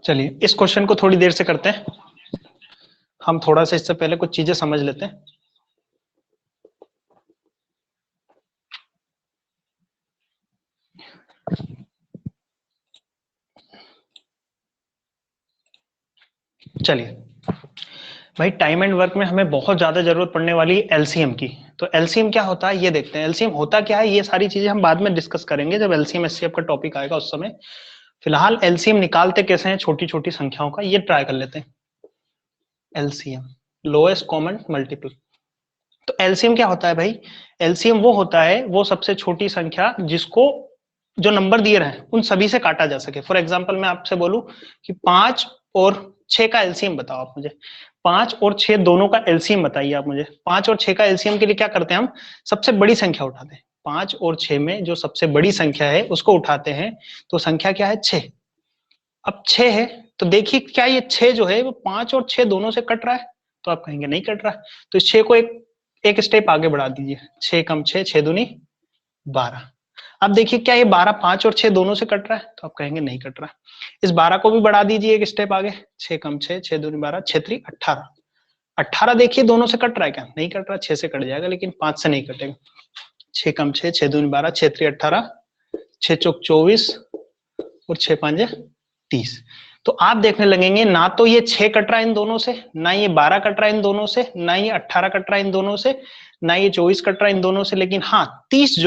चलिए इस क्वेश्चन को थोड़ी देर से करते हैं, हम थोड़ा सा इससे पहले कुछ चीजें समझ लेते हैं। चलिए भाई, टाइम एंड वर्क में हमें बहुत ज्यादा जरूरत पड़ने वाली है एलसीएम की। तो एलसीएम क्या होता है ये देखते हैं। एलसीएम होता क्या है, ये सारी चीजें हम बाद में डिस्कस करेंगे जब एलसीएम एचसीएफ का टॉपिक आएगा उस समय। फिलहाल एलसीएम निकालते कैसे हैं छोटी छोटी संख्याओं का, ये ट्राई कर लेते हैं। LCM, lowest common multiple. तो एलसीएम क्या होता है भाई, एलसीएम वो होता है वो सबसे छोटी संख्या जिसको जो नंबर दिए रहे उन सभी से काटा जा सके। फॉर एग्जांपल मैं आपसे बोलूं कि 5 और 6 का एलसीएम बताओ आप मुझे, 5 और 6 दोनों का एलसीएम बताइए आप मुझे। 5 और 6 का एलसीएम के लिए क्या करते हैं हम, सबसे बड़ी संख्या उठाते हैं। 5 और 6 में जो सबसे बड़ी संख्या है उसको उठाते हैं, तो संख्या क्या है 6। अब 6 है तो देखिए क्या ये 6 जो है वो 5 और 6 दोनों से कट रहा है, तो आप कहेंगे नहीं कट रहा है। तो इस 6 को एक स्टेप आगे बढ़ा दीजिए, 6 कम 6, 6 दूनी 12। अब देखिए क्या ये 12 5 और 6 दोनों से कट रहा है, तो आप कहेंगे नहीं कट रहा है। इस 12 को भी बढ़ा दीजिए एक स्टेप आगे, 6 कम 6, 6 दूनी 12, 6 3 18। 18 देखिए दोनों से कट रहा है क्या, नहीं कट रहा, 6 से कट जाएगा लेकिन 5 से नहीं कटेगा। 6 कम 6, 6 दूनी 12, 6 3 18, 6 चौक 24 और 6 5 30। तो आप देखने लगेंगे ना तो ये 6 कट रहा है इन दोनों से, ना ये 12 कट रहा है इन दोनों से, ना ये 18 कट रहा है इन दोनों से, ना ये 24 कट रहा है इन दोनों से। लेकिन हाँ 30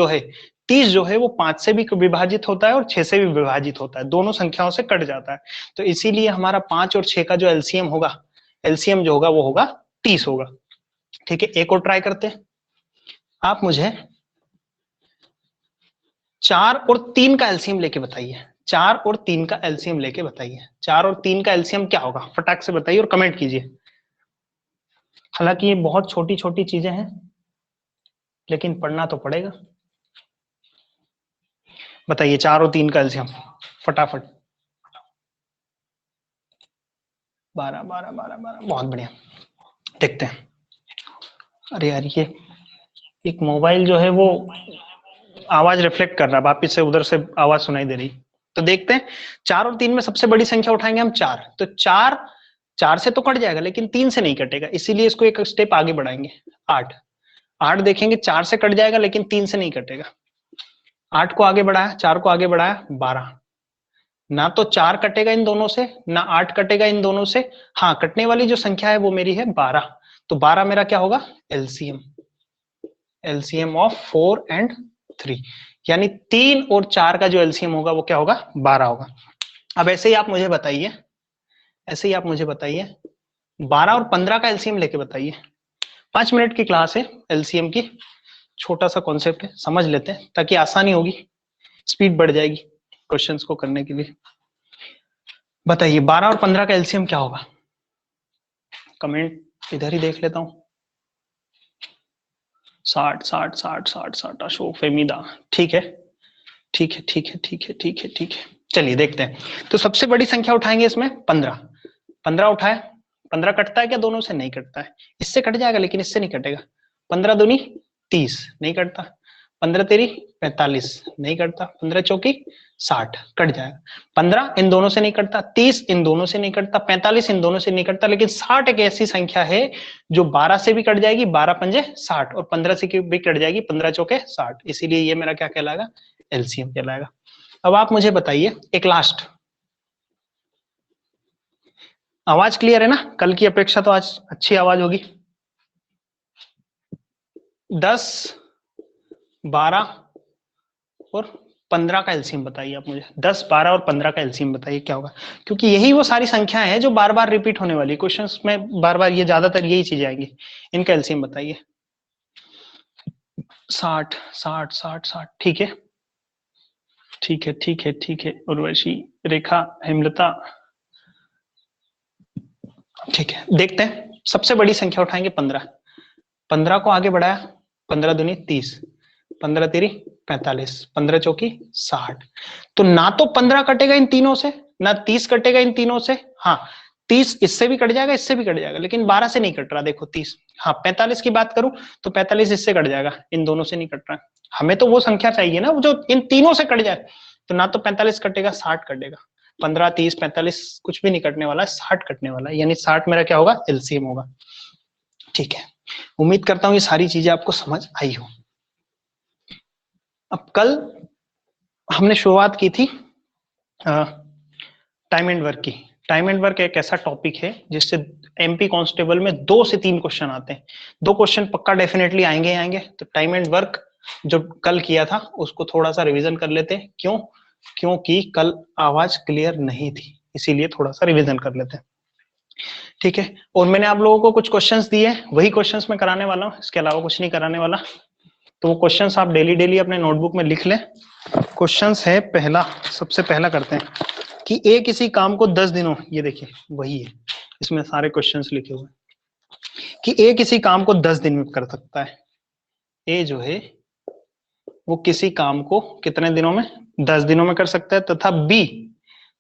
जो है वो 5 से भी विभाजित होता है और 6 से भी विभाजित होता है, दोनों संख्याओं से कट जाता है। तो इसीलिए हमारा 5 और 6 का जो एलसीएम होगा, एलसीएम जो होगा वो होगा 30 होगा। ठीक है, एक और ट्राई करते हैं। आप मुझे 4 और 3 का एलसीएम लेके बताइए। 4 और 3 का एलसीएम लेके बताइए। 4 और 3 का एलसीएम क्या होगा, फटाक से बताइए और कमेंट कीजिए। हालांकि ये बहुत छोटी छोटी चीजें हैं लेकिन पढ़ना तो पड़ेगा। बताइए 4 और 3 का एलसीएम फटाफट। 12 12 12 12, बहुत बढ़िया। देखते हैं। अरे यार ये एक मोबाइल जो है वो आवाज रिफ्लेक्ट कर रहा है, वापिस से उधर से आवाज सुनाई दे रही। तो देखते हैं 4 और 3 में सबसे बड़ी संख्या उठाएंगे हम 4। तो 4 से तो कट जाएगा लेकिन 3 से नहीं कटेगा, इसीलिए इसको एक स्टेप आगे बढ़ाएंगे। 8 देखेंगे 4 से कट जाएगा लेकिन 3 से नहीं कटेगा। 8 को आगे बढ़ाया, 4 को आगे बढ़ाया, 12। ना तो 4 कटेगा इन दोनों से, ना 8 कटेगा इन दोनों से। हाँ कटने वाली जो संख्या है वो मेरी है 12। तो 12 मेरा क्या होगा, एलसीएम। एलसीएम ऑफ 4 एंड 3, यानी 3 और 4 का जो एलसीएम होगा वो क्या होगा, 12 होगा। अब ऐसे ही आप मुझे बताइए, ऐसे ही आप मुझे बताइए 12 और 15 का एलसीएम लेके बताइए। 5 मिनट की क्लास है एलसीएम की, छोटा सा कॉन्सेप्ट है, समझ लेते हैं ताकि आसानी होगी, स्पीड बढ़ जाएगी क्वेश्चंस को करने के लिए। बताइए 12 और 15 का एलसीएम क्या होगा, कमेंट इधर ही देख लेता हूं। 60 60 60 60 60, अशोक फेमिदा, ठीक है ठीक है ठीक है ठीक है ठीक है ठीक है। चलिए देखते हैं। तो सबसे बड़ी संख्या उठाएंगे इसमें 15। 15 उठाए, 15 कटता है क्या दोनों से, नहीं कटता है। इससे कट जाएगा लेकिन इससे नहीं कटेगा। 15 दूनी 30, नहीं कटता। 15 तेरी 45, नहीं कटता। 15 चौकी 60, कट जाएगा। 15 इन दोनों से नहीं कटता, 30 इन दोनों से नहीं कटता, 45 इन दोनों से नहीं कटता, लेकिन 60 एक ऐसी संख्या है जो 12 से भी कट जाएगी, 12 पंजे 60, और 15 से भी कट जाएगी, 15 चौके 60। इसीलिए ये मेरा क्या कहलाएगा, एलसीएम कहलाएगा। अब आप मुझे बताइए एक लास्ट, आवाज क्लियर है ना, कल की अपेक्षा तो आज अच्छी आवाज होगी। 10 12 और 15 का एलसीएम बताइए आप मुझे। 10 12 और 15 का एलसीएम बताइए क्या होगा, क्योंकि यही वो सारी संख्याएं हैं जो बार बार रिपीट होने वाली क्वेश्चंस में, बार बार ये ज्यादातर यही चीजें आएंगी। इनका एलसीएम बताइए। 60 60 60 60, ठीक है ठीक है ठीक है ठीक है। उर्वशी, रेखा, हेमलता, ठीक है। देखते हैं, सबसे बड़ी संख्या उठाएंगे 15। 15 को आगे बढ़ाया, 15 दूनी 30, 15 तेरी 45, 15 चौकी 60। तो ना तो 15 कटेगा इन तीनों से, ना 30 कटेगा इन तीनों से। हाँ 30 इससे भी कट जाएगा, इससे भी कट जाएगा, लेकिन 12 से नहीं कट रहा। देखो 30, हाँ 45 की बात करूं तो 45 इससे कट जाएगा, इन दोनों से नहीं कट रहा। हमें तो वो संख्या चाहिए ना जो इन तीनों से कट जाए। तो ना तो 45 कटेगा, 60 कटेगा। 15, 30, 45 कुछ भी नहीं कटने वाला है, 60 कटने वाला है, यानी 60 मेरा क्या होगा, एलसीएम होगा। ठीक है, उम्मीद करता हूँ ये सारी चीजें आपको समझ आई हो। अब कल हमने शुरुआत की थी टाइम एंड वर्क की। टाइम एंड वर्क एक ऐसा टॉपिक है जिससे एमपी कांस्टेबल में 2 से 3 क्वेश्चन आते हैं। 2 क्वेश्चन पक्का डेफिनेटली आएंगे आएंगे। तो टाइम एंड वर्क जो कल किया था उसको थोड़ा सा रिवीजन कर लेते हैं। क्यों? क्योंकि कल आवाज क्लियर नहीं थी, इसीलिए थोड़ा सा रिवीजन कर लेते हैं। ठीक है, और मैंने आप लोगों को कुछ क्वेश्चंस दिए, वही क्वेश्चंस मैं कराने वाला हूँ, इसके अलावा कुछ नहीं कराने वाला। तो वो क्वेश्चंस आप डेली डेली अपने नोटबुक में लिख लें। क्वेश्चंस है पहला, सबसे पहला करते हैं कि ए किसी काम को 10 दिनों, ये देखिए वही है, इसमें सारे क्वेश्चंस लिखे हुए हैं कि ए किसी काम को 10 दिन में कर सकता है। ए जो है वो किसी काम को कितने दिनों में, 10 दिनों में कर सकता है,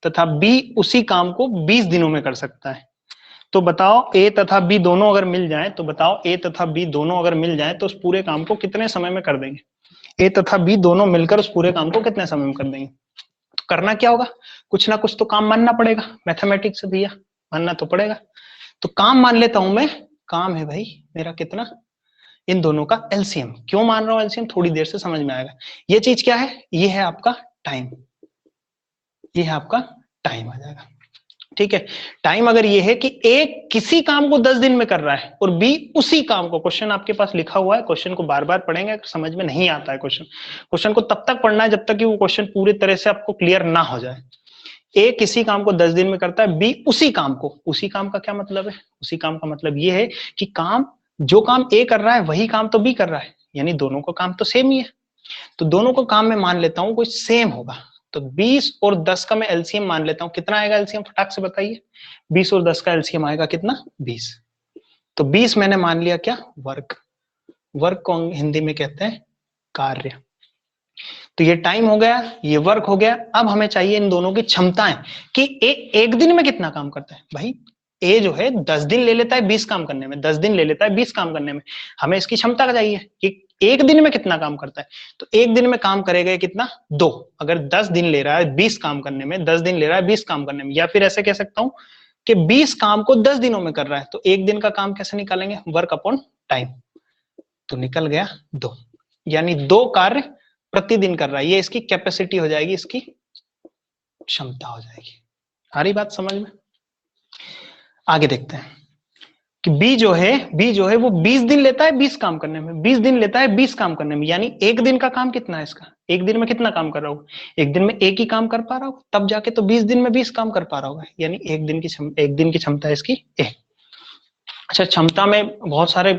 तथा बी उसी काम को 20 दिनों में कर सकता है। तो बताओ ए तथा बी दोनों अगर मिल जाए, तो बताओ ए तथा बी दोनों अगर मिल जाए तो उस पूरे काम को कितने समय में कर देंगे। ए तथा बी दोनों मिलकर उस पूरे काम को कितने समय में कर देंगे। तो करना क्या होगा, कुछ ना कुछ तो काम मानना पड़ेगा, मैथमेटिक्स भैया मानना तो पड़ेगा। तो काम मान लेता हूं मैं, काम है भाई मेरा कितना, इन दोनों का एलसीएम। क्यों मान रहा हूं एलसीएम, थोड़ी देर से समझ में आएगा। ये चीज क्या है, ये है आपका टाइम, ये है आपका टाइम आ जाएगा। ठीक है, टाइम अगर ये है कि ए किसी काम को 10 दिन में कर रहा है और बी उसी काम को, क्वेश्चन आपके पास लिखा हुआ है, क्वेश्चन को बार बार पढ़ेंगे अगर समझ में नहीं आता है क्वेश्चन, क्वेश्चन को तब तक पढ़ना है जब तक कि वो क्वेश्चन पूरी तरह से आपको क्लियर ना हो जाए। ए किसी काम को 10 दिन में करता है, बी उसी काम को, उसी काम का क्या मतलब है, उसी काम का मतलब ये है कि काम, जो काम ए कर रहा है वही काम तो बी कर रहा है, यानी दोनों का काम तो सेम ही है। तो दोनों को काम में मान लेता हूं कोई सेम होगा। तो 20 और 10 का मैं एलसीएम मान लेता हूं, कितना आएगा एलसीएम फटाक से बताइए। 20 और 10 का एलसीएम आएगा कितना, 20। तो 20 मैंने मान लिया क्या, वर्क। वर्क को हिंदी में कहते हैं कार्य। तो ये टाइम हो गया, ये वर्क हो गया। अब हमें चाहिए इन दोनों की क्षमताएं कि एक दिन में कितना काम करता है। भाई ए जो है 10 दिन ले लेता है 20 काम करने में, 10 दिन ले लेता है 20 काम करने में, हमें इसकी क्षमता का चाहिए कि एक दिन में कितना काम करता है। तो एक दिन में काम करेगा कितना, 2। अगर 10 दिन ले रहा है 20 काम करने में, 10 दिन ले रहा है 20 काम करने में, या फिर ऐसे कह सकता हूं कि 20 काम को 10 दिनों में कर रहा है, तो एक दिन का काम कैसे निकालेंगे, वर्क अपॉन टाइम। तो निकल गया 2, यानी 2 कार्य प्रतिदिन कर रहा है। ये इसकी कैपेसिटी हो जाएगी, इसकी क्षमता हो जाएगी। आ रही बात समझ में? आगे देखते हैं कि बी जो है वो 20 दिन लेता है 20 काम करने में, 20 दिन लेता है 20 काम करने में, यानी एक दिन का काम कितना है इसका, एक दिन में कितना काम कर रहा होगा, एक दिन में एक ही काम कर पा रहा होगा, तब जाके तो 20 दिन में 20 काम कर पा रहा होगा, यानी एक दिन की क्षमता है इसकी एक। अच्छा, क्षमता में बहुत सारे,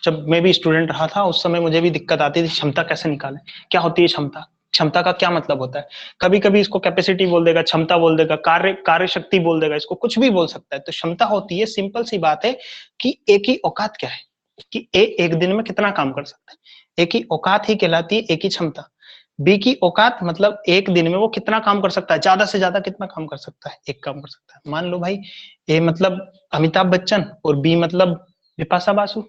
जब मैं भी स्टूडेंट रहा था उस समय मुझे भी दिक्कत आती थी, क्षमता कैसे निकालें, क्या होती है क्षमता, क्षमता का क्या मतलब होता है। कभी कभी इसको कैपेसिटी बोल देगा, क्षमता बोल देगा, कार्य शक्ति बोल देगा, इसको कुछ भी बोल सकता है। तो क्षमता होती है, सिंपल सी बात है कि एक ही औकात क्या है, कि एक दिन में कितना काम कर सकता है, एक ही औकात ही कहलाती है एक ही क्षमता। बी की औकात मतलब एक दिन में वो कितना काम कर सकता है, ज्यादा से ज्यादा कितना काम कर सकता है, एक काम कर सकता है। मान लो भाई ए मतलब अमिताभ बच्चन और बी मतलब बिपाशा बासु।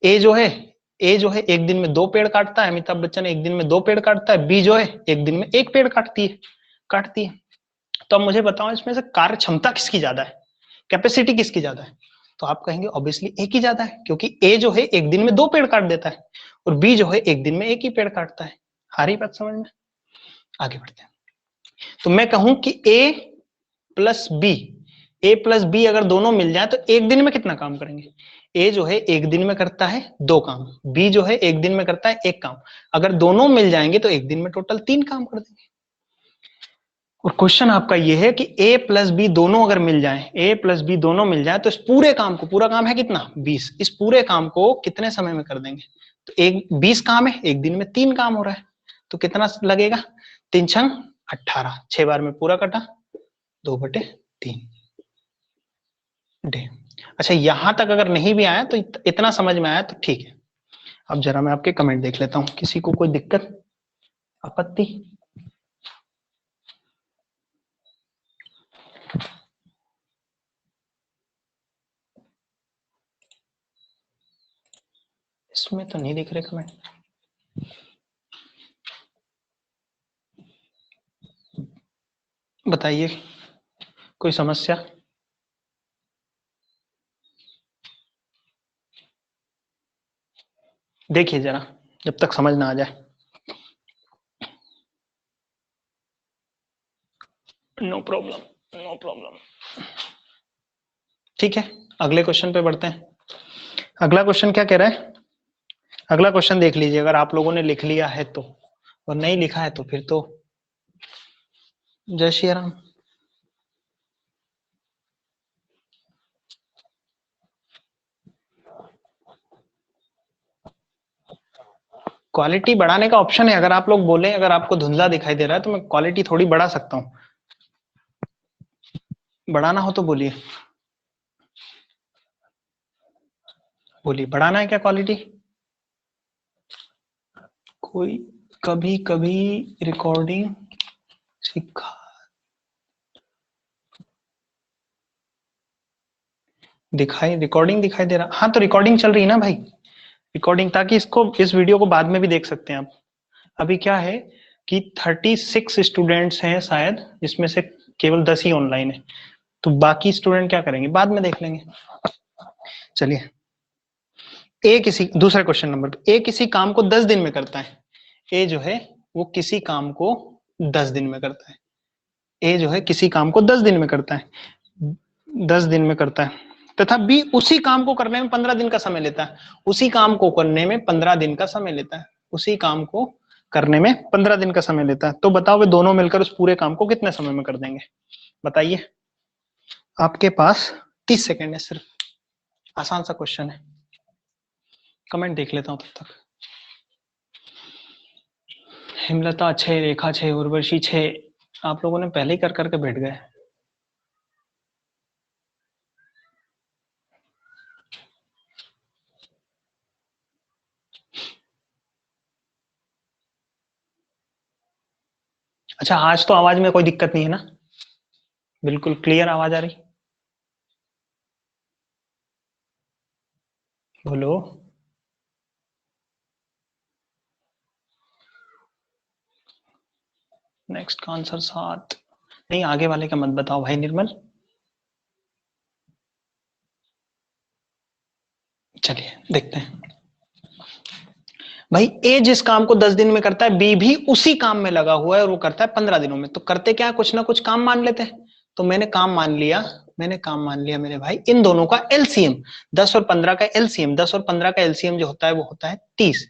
ए जो है ए जो है एक दिन में 2 पेड़ काटता है, अमिताभ बच्चन एक दिन में 2 पेड़ काटता है, बी जो है एक दिन में 1 पेड़ काटती है। तो अब मुझे बताओ इसमें से कार्य क्षमता किसकी ज्यादा है, कैपेसिटी किसकी ज्यादा है। तो आप कहेंगे ऑब्वियसली ए की ज्यादा है, क्योंकि ए जो है एक दिन में 2 पेड़ काट देता है और बी जो है एक दिन में 1 ही पेड़ काटता है। हारी बात समझ में? आगे बढ़ते हैं। तो मैं कहूं कि ए प्लस बी अगर दोनों मिल जाए तो एक दिन में कितना काम करेंगे। ए जो है एक दिन में करता है 2 काम, बी जो है एक दिन में करता है 1 काम। अगर दोनों मिल जाएंगे तो एक दिन में टोटल 3 काम कर देंगे। और क्वेश्चन आपका ये है कि ए प्लस बी दोनों अगर मिल जाए, ए प्लस बी दोनों मिल जाए तो इस पूरे काम को, पूरा काम है कितना 20, इस पूरे काम को कितने समय में कर देंगे। तो एक 20 काम है, एक दिन में 3 काम हो रहा है, तो कितना लगेगा, 3 छंग 18, 6 बार में पूरा कटा, 2/3 डे। अच्छा, यहां तक अगर नहीं भी आया तो इतना समझ में आया तो ठीक है। अब जरा मैं आपके कमेंट देख लेता हूं, किसी को कोई दिक्कत, आपत्ति? इसमें तो नहीं दिख रहे कमेंट। बताइए कोई समस्या? देखिए जरा, जब तक समझ ना आ जाए। No problem, no problem. ठीक है, अगले क्वेश्चन पे बढ़ते हैं। अगला क्वेश्चन क्या कह रहा है? अगला क्वेश्चन देख लीजिए, अगर आप लोगों ने लिख लिया है तो, और नहीं लिखा है तो फिर तो जय श्री राम। क्वालिटी बढ़ाने का ऑप्शन है, अगर आप लोग बोले, अगर आपको धुंधला दिखाई दे रहा है तो मैं क्वालिटी थोड़ी बढ़ा सकता हूँ। बढ़ाना हो तो बोलिए, बोलिए बढ़ाना है क्या क्वालिटी? कोई कभी कभी रिकॉर्डिंग सिखा दिखाई, रिकॉर्डिंग दिखाई दे रहा? हाँ तो रिकॉर्डिंग चल रही है ना भाई, रिकॉर्डिंग, ताकि इसको, इस वीडियो को बाद में भी देख सकते हैं आप। अभी क्या है कि 36 स्टूडेंट्स हैं शायद, जिसमें से केवल 10 ही ऑनलाइन है, तो बाकी स्टूडेंट क्या करेंगे बाद में देख लेंगे। चलिए, ए किसी, दूसरा क्वेश्चन नंबर पे, ए किसी काम को 10 दिन में करता है। ए जो है वो किसी काम को 10 दिन में करता है। ए जो है किसी काम को 10 दिन में करता है, 10 दिन में करता है, तथा बी उसी काम को करने में 15 दिन का समय लेता है। उसी काम को करने में 15 दिन का समय लेता है, उसी काम को करने में 15 दिन का समय लेता है। तो बताओ वे दोनों मिलकर उस पूरे काम को कितने समय में कर देंगे? बताइए, आपके पास 30 सेकेंड है सिर्फ, आसान सा क्वेश्चन है। कमेंट देख लेता हूं तब तक। हिमलता 6, रेखा 6, उर्वशी 6, आप लोगों ने पहले ही कर करके बैठ गए। अच्छा, आज तो आवाज में कोई दिक्कत नहीं है ना? बिल्कुल क्लियर आवाज आ रही? बोलो। नेक्स्ट का आंसर 7। नहीं, आगे वाले का मत बताओ भाई निर्मल। चलिए देखते हैं। भाई ए जिस काम को 10 दिन में करता है, बी भी उसी काम में लगा हुआ है और वो करता है 15 दिनों में। तो करते क्या है, कुछ ना कुछ काम मान लेते हैं। तो मैंने काम मान लिया, मैंने काम मान लिया मेरे भाई, इन दोनों का एलसीएम 10 और 15 का एलसीएम, 10 और 15 का एलसीएम जो होता है वो होता है 30।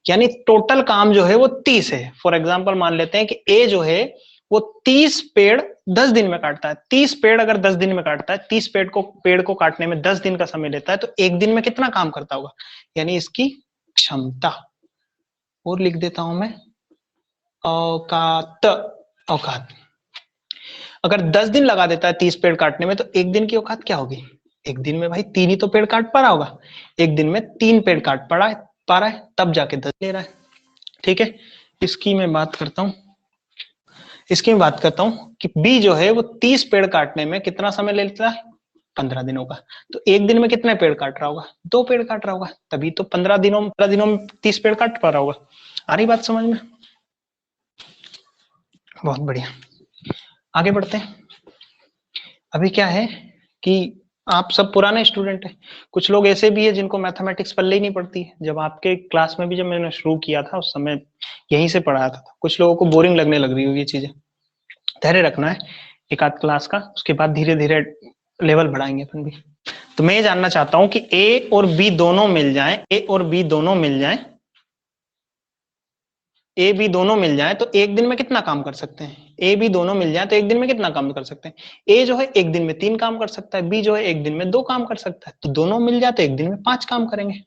यानी टोटल काम जो है वो 30 है। फॉर एग्जाम्पल मान लेते हैं कि ए जो है वो 30 पेड़ 10 दिन में काटता है। 30 पेड़ अगर 10 दिन में काटता है, 30 पेड़ को काटने में 10 दिन का समय लेता है, तो एक दिन में कितना काम करता होगा, यानी इसकी क्षमता। और लिख देता हूं मैं औकात, औकात। अगर 10 दिन लगा देता है 30 पेड़ काटने में, तो एक दिन की औकात क्या होगी? एक दिन में भाई 3 ही तो पेड़ काट पा रहा होगा, एक दिन में 3 पेड़ काट पा रहा है, तब जाके 10 ले रहा है। ठीक है, इसकी मैं बात करता हूं, इसकी मैं बात करता हूं कि बी जो है वो 30 पेड़ काटने में कितना समय ले लेता है? 15 दिनों का। तो एक दिन में कितने पेड़ काट रहा होगा? 2 पेड़ काट रहा होगा, तभी तो 15 दिनों में 30 पेड़ काट पा रहा होगा। आ रही बात समझ में? बहुत बढ़िया, आगे बढ़ते हैं। अभी क्या है कि आप सब पुराने स्टूडेंट हैं, कुछ लोग ऐसे भी है जिनको मैथमेटिक्स पल्ले ही नहीं पड़ती है। जब आपके क्लास में भी जब मैंने शुरू किया था उस समय यहीं से पढ़ाया था, कुछ लोगों को बोरिंग लगने लग रही होगी ये चीजें। धैर्य रखना है एक आध क्लास का, उसके बाद धीरे धीरे लेवल बढ़ाएंगे अपन भी। तो मैं ये जानना चाहता हूं कि ए और बी दोनों मिल जाएं, ए और बी दोनों मिल जाएं, ए बी दोनों मिल जाए तो एक दिन में कितना काम कर सकते हैं? ए बी दोनों मिल जाए तो एक दिन में कितना काम कर सकते हैं? ए जो है एक दिन में 3 काम कर सकता है, बी जो है एक दिन में 2 काम कर सकता है। तो दोनों मिल जाए तो एक दिन में 5 काम करेंगे,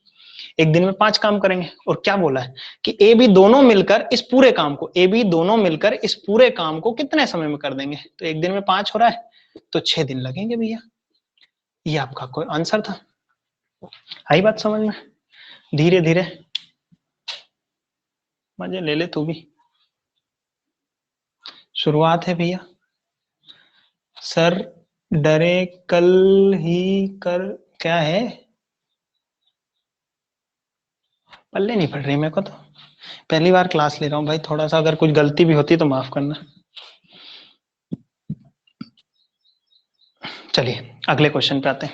एक दिन में 5 काम करेंगे। और क्या बोला है कि ए बी दोनों मिलकर इस पूरे काम को, ए बी दोनों मिलकर इस पूरे काम को कितने समय में कर देंगे? तो एक दिन में 5 हो रहा है तो 6 दिन लगेंगे भैया। ये आपका कोई आंसर था। आई बात समझ में? धीरे धीरे मजे ले ले तू भी, शुरुआत है भैया। सर डरे कल ही कर, क्या है? पल्ले नहीं पड़ रही मेरे को, तो पहली बार क्लास ले रहा हूँ भाई, थोड़ा सा अगर कुछ गलती भी होती तो माफ करना। चलिए अगले क्वेश्चन पे आते हैं।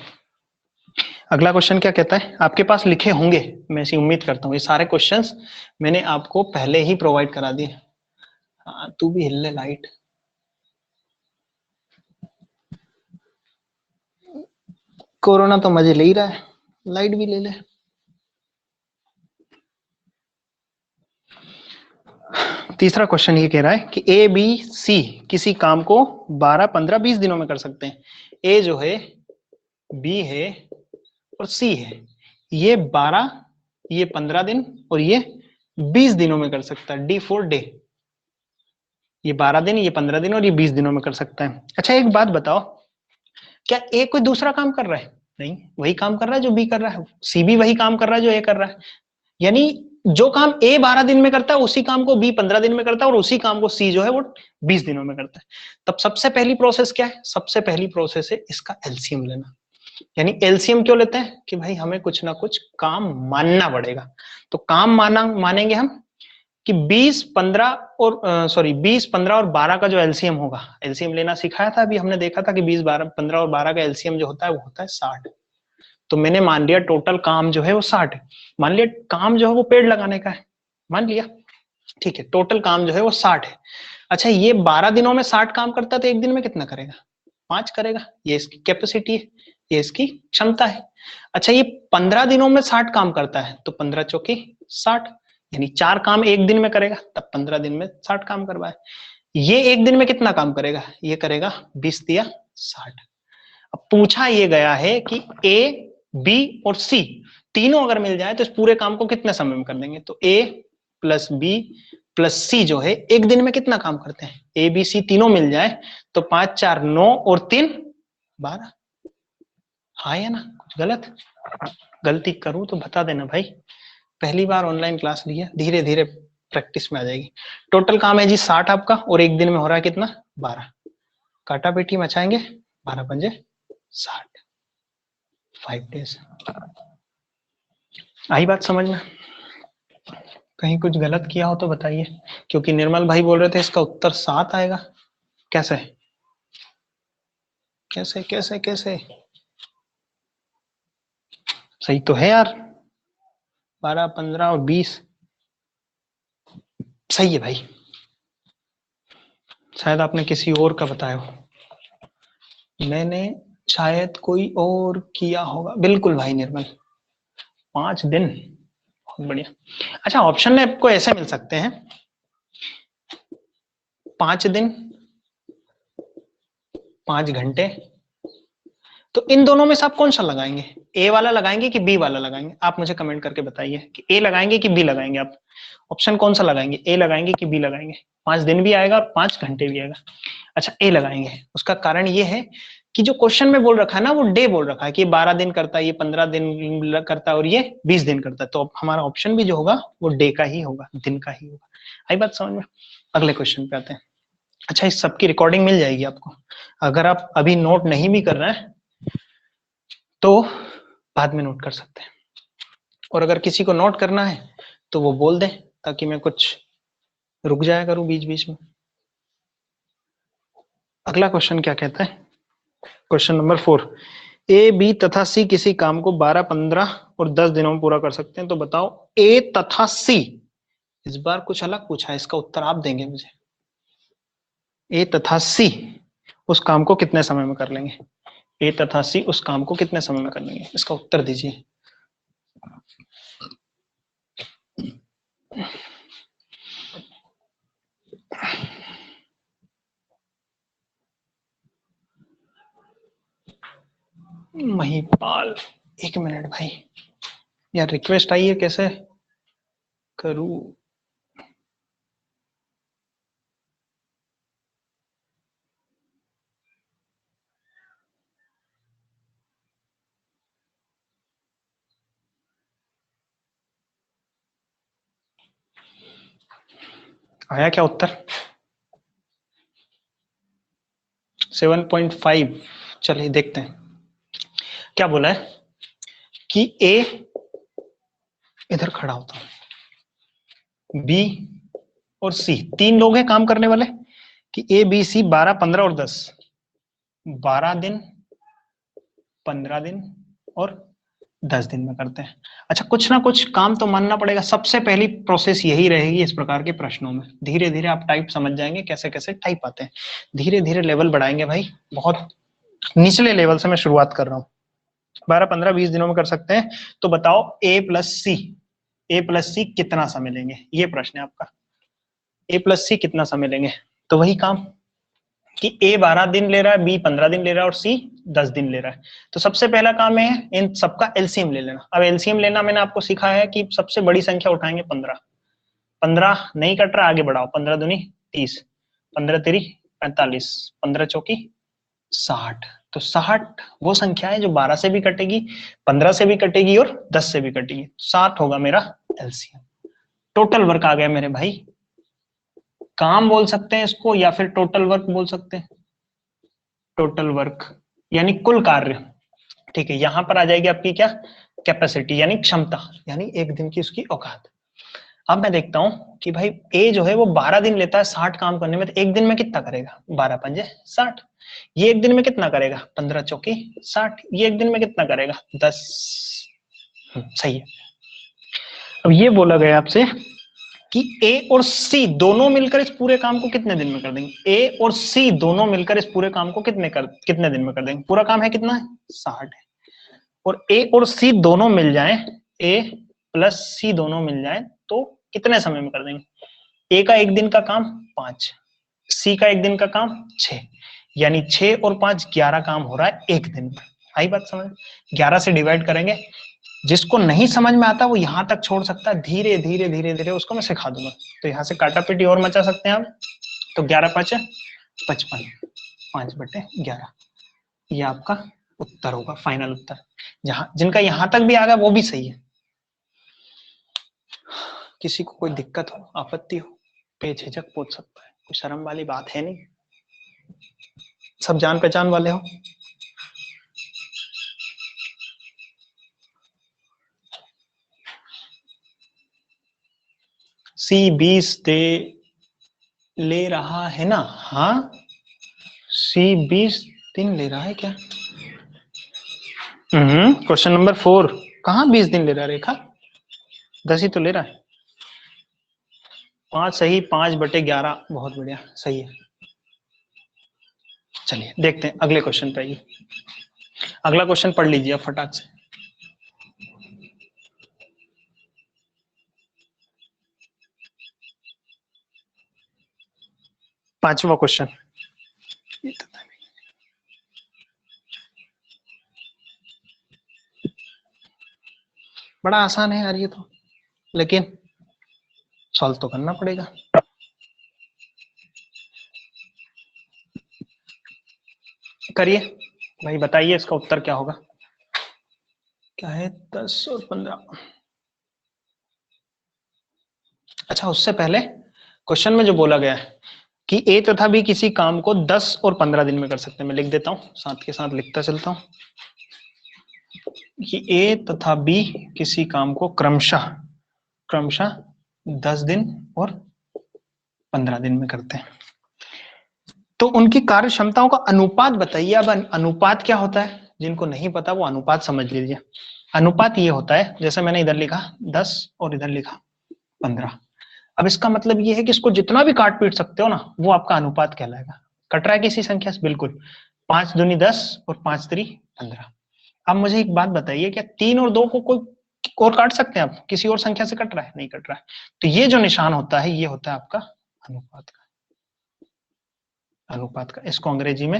अगला क्वेश्चन क्या कहता है, आपके पास लिखे होंगे, मैं ऐसी उम्मीद करता हूँ, ये सारे क्वेश्चंस मैंने आपको पहले ही प्रोवाइड करा दिए। हाँ, तू भी हिल ले लाइट। कोरोना तो मजे ले ही रहा है, लाइट भी ले ले। तीसरा क्वेश्चन ये कह रहा है कि ए बी सी किसी काम को 12, 15, 20 दिनों में कर सकते हैं। ए जो है, बी है और सी है। ये 12, ये 15 दिन और ये 20 दिनों में कर सकता है। D for day. ये 12 दिन, ये 15 दिन और ये 20 दिनों में कर सकता है। अच्छा एक बात बताओ, क्या ए कोई दूसरा काम कर रहा है? नहीं, वही काम कर रहा है जो बी कर रहा है। सी भी वही काम कर रहा है जो ए कर रहा है। यानी जो काम ए 12 दिन में करता है उसी काम को बी 15 दिन में करता है और उसी काम को सी जो है वो 20 दिनों में करता है। तब सबसे पहली प्रोसेस क्या है? सबसे पहली प्रोसेस है इसका एलसीएम लेना। यानी एलसीएम क्यों लेते हैं? कि भाई हमें कुछ ना कुछ काम मानना पड़ेगा। तो काम मानेंगे हम कि 20, 15 और 20, 15 और 12 का जो एलसीएम होगा, एलसीएम लेना सिखाया था अभी हमने, देखा था कि 20, 12, 15 और 12 का एलसीएम जो होता है वो होता है 60। तो मैंने मान लिया टोटल काम जो है वो 60 है। मान लिया काम जो है वो पेड़ लगाने का है, मान लिया, ठीक है, टोटल काम जो है वो 60 है। अच्छा ये 12 दिनों में 60 काम करता है तो एक दिन में कितना करेगा? 5 करेगा। ये इसकी कैपेसिटी है, ये इसकी क्षमता है। अच्छा ये 15 दिनों में 60 काम करता है तो 15 चौकी 60, यानी 4 काम एक दिन में करेगा, तब 15 दिन में 60 काम करवाए। ये एक दिन में कितना काम करेगा? ये करेगा 20 दिया 60। अब पूछा ये गया है कि ए, बी और सी तीनों अगर मिल जाए तो इस पूरे काम को कितने समय में कर देंगे? तो ए प्लस बी प्लस सी जो है एक दिन में कितना काम करते हैं? ए बी सी तीनों मिल जाए तो 5, 4, 9 और 3, 12। हाँ या ना? कुछ गलत? गलती करूं तो बता देना भाई, पहली बार ऑनलाइन क्लास ली है, धीरे धीरे प्रैक्टिस में आ जाएगी। टोटल काम है जी 60 आपका और एक दिन में हो रहा है कितना? 12। काटा पेटी मचाएंगे, 12 पंजे 60, 5 डेज। आई बात समझ में? कहीं कुछ गलत किया हो तो बताइए, क्योंकि निर्मल भाई बोल रहे थे इसका उत्तर 7 आएगा। कैसे कैसे कैसे कैसे? सही तो है यार, 12, 15 और 20 सही है भाई। शायद आपने किसी और का बताया हो, मैंने शायद कोई और किया होगा। बिल्कुल भाई निर्मल, 5 दिन, बहुत बढ़िया। अच्छा ऑप्शन में आपको ऐसे मिल सकते हैं, 5 दिन, 5 घंटे। तो इन दोनों में से आप कौन सा लगाएंगे? ए वाला लगाएंगे कि बी वाला लगाएंगे? आप मुझे कमेंट करके बताइए कि ए लगाएंगे कि बी लगाएंगे। आप ऑप्शन कौन सा लगाएंगे? ए लगाएंगे कि बी लगाएंगे? 5 दिन भी आएगा, 5 घंटे भी आएगा। अच्छा ए लगाएंगे, उसका कारण ये है कि जो क्वेश्चन में बोल रखा है ना वो डे बोल रखा है कि 12 दिन करता है, ये 15 दिन करता है और ये 20 दिन करता है। तो हमारा ऑप्शन भी जो होगा वो डे का ही होगा, दिन का ही होगा। आई बात समझ में? अगले क्वेश्चन पे आते हैं। अच्छा इस सबकी रिकॉर्डिंग मिल जाएगी आपको, अगर आप अभी नोट नहीं भी कर रहे हैं तो बाद में नोट कर सकते हैं, और अगर किसी को नोट करना है तो वो बोल दे ताकि मैं कुछ रुक जाया करूं बीच बीच में। अगला क्वेश्चन क्या कहता है? क्वेश्चन नंबर 4, ए बी तथा सी किसी काम को 12, 15 और 10 दिनों में पूरा कर सकते हैं। तो बताओ ए तथा सी, इस बार कुछ अलग पूछा है, इसका उत्तर आप देंगे मुझे। ए तथा सी उस काम को कितने समय में कर लेंगे? ए तथा सी उस काम को कितने समय में कर लेंगे, इसका उत्तर दीजिए। महिपाल, 1 मिनट भाई, यार रिक्वेस्ट आई है, कैसे करूं? आया क्या उत्तर? 7.5। चलिए देखते हैं क्या बोला है कि ए, इधर खड़ा होता हूं, बी और सी, 3 लोग हैं काम करने वाले, कि ए बी सी 12, 15 और 10, 12 दिन 15 दिन और 10 दिन में करते हैं। अच्छा, कुछ ना कुछ काम तो मानना पड़ेगा। सबसे पहली प्रोसेस यही रहेगी इस प्रकार के प्रश्नों में। धीरे धीरे आप टाइप समझ जाएंगे कैसे कैसे टाइप आते हैं। धीरे धीरे लेवल बढ़ाएंगे भाई। बहुत निचले लेवल से मैं शुरुआत कर रहा हूँ। 12, 15, 20 दिनों में कर सकते हैं। तो बताओ ए प्लस सी कितना समय लेंगे, ये प्रश्न है आपका। ए प्लस सी कितना समय लेंगे? तो वही काम कि ए 12 दिन ले रहा है, बी 15 दिन ले रहा है और सी 10 दिन ले रहा है। तो सबसे पहला काम है इन सबका एलसीएम ले लेना। अब एलसीएम लेना मैंने आपको सिखाया है कि सबसे बड़ी संख्या उठाएंगे 15। 15 नहीं कट रहा, आगे बढ़ाओ। 15 दूनी 30, 15 तेरी 45, 15 चौकी 60। तो 60 वो संख्या है जो 12 से भी कटेगी, 15 से भी कटेगी और 10 से भी कटेगी। 60 होगा मेरा एलसीएम। टोटल वर्क आ गया मेरे भाई। काम बोल सकते हैं इसको या फिर टोटल वर्क बोल सकते हैं। टोटल वर्क यानी कुल कार्य। ठीक है, यहां पर आ जाएगी आपकी क्या? कैपेसिटी यानी क्षमता, यानी एक दिन की उसकी औकात। अब मैं देखता हूं कि भाई ए जो है वो 12 दिन लेता है 60 काम करने में, तो एक दिन में कितना करेगा? 12 पंजे 60। ये एक दिन में कितना करेगा? 15 चौकी 60। ये एक दिन में कितना करेगा? 10। सही है। अब ये बोला गया आपसे कि ए और सी दोनों मिलकर इस पूरे काम को कितने दिन में कर देंगे? ए और सी दोनों मिलकर इस पूरे काम को कितने दिन में कर देंगे? पूरा काम है कितना है? 60 है। और ए और सी दोनों मिल जाएं, ए प्लस सी दोनों मिल जाएं तो कितने समय में कर देंगे? ए का एक दिन का काम 5, सी का एक दिन का काम 6, यानी 6 और 5 11 काम हो रहा है एक दिन में। आई बात समझ? 11 से डिवाइड करेंगे। जिसको नहीं समझ में आता वो यहां तक छोड़ सकता है, धीरे धीरे धीरे धीरे उसको मैं सिखा दूंगा। तो यहाँ से काटापीटी और मचा सकते हैं आप। तो 11 5 55, 5/11 ये आपका उत्तर होगा, फाइनल उत्तर। जहां जिनका यहां तक भी आ गया वो भी सही है। किसी को कोई दिक्कत हो, आपत्ति हो, बेझिझक पूछ सकता है, कोई शर्म वाली बात है नहीं। सब जान पहचान वाले हो। सी 20 दे ले रहा है ना? हाँ, सी 20 दिन ले रहा है क्या? क्वेश्चन नंबर 4 कहाँ 20 दिन ले रहा है रेखा? 10 ही तो ले रहा है। 5 सही, 5/11 बहुत बढ़िया, सही है। चलिए देखते हैं अगले क्वेश्चन पे आइए। अगला क्वेश्चन पढ़ लीजिए आप फटाक से। पांचवा क्वेश्चन। बड़ा आसान है यार ये तो, लेकिन सॉल्व तो करना पड़ेगा। करिए भाई, बताइए इसका उत्तर क्या होगा। क्या है 10 और 15? अच्छा, उससे पहले क्वेश्चन में जो बोला गया है कि ए तथा बी किसी काम को 10 और 15 दिन में कर सकते हैं, मैं लिख देता हूं, साथ के साथ लिखता चलता हूं कि ए तथा बी किसी काम को क्रमशः क्रमशः 10 दिन और 15 दिन में करते हैं। तो उनकी कार्य क्षमताओं का अनुपात बताइए। अब अनुपात क्या होता है, जिनको नहीं पता वो अनुपात समझ लीजिए। अनुपात ये होता है, जैसे मैंने इधर लिखा 10 और इधर लिखा 15। अब इसका मतलब ये है कि इसको जितना भी काट पीट सकते हो ना, वो आपका अनुपात कहलाएगा। कट रहा है किसी संख्या से? बिल्कुल। 5 दूनी 10 और 5 3 15। अब मुझे एक बात बताइए, क्या 3 और 2 को कोई और काट सकते हैं आप? किसी और संख्या से कट रहा है? नहीं कट रहा है। तो ये जो निशान होता है ये होता है आपका अनुपात का। अनुपात का इसको अंग्रेजी में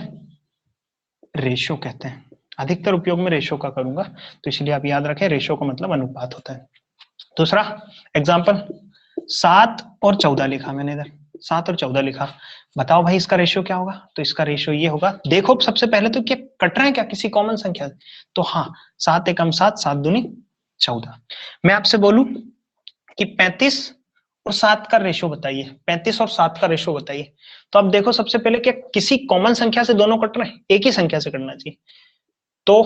रेशो कहते हैं। अधिकतर उपयोग में रेशो का करूंगा, तो इसलिए आप याद रखें रेशो का मतलब अनुपात होता है। दूसरा एग्जाम्पल, 7 और 14 लिखा मैंने इधर, 7 और 14 लिखा। बताओ भाई इसका रेशियो क्या होगा? तो इसका रेशियो ये होगा, देखो सबसे पहले तो क्या कट रहे हैं क्या किसी कॉमन संख्या से? तो हाँ, 7 एकम 7, 7 दूनी 14। मैं आपसे बोलूं कि 35 और 7 का रेशियो बताइए, 35 और 7 का रेशियो बताइए। तो अब देखो सबसे पहले क्या किसी कॉमन संख्या से दोनों कट रहे हैं? एक ही संख्या से करना चाहिए। तो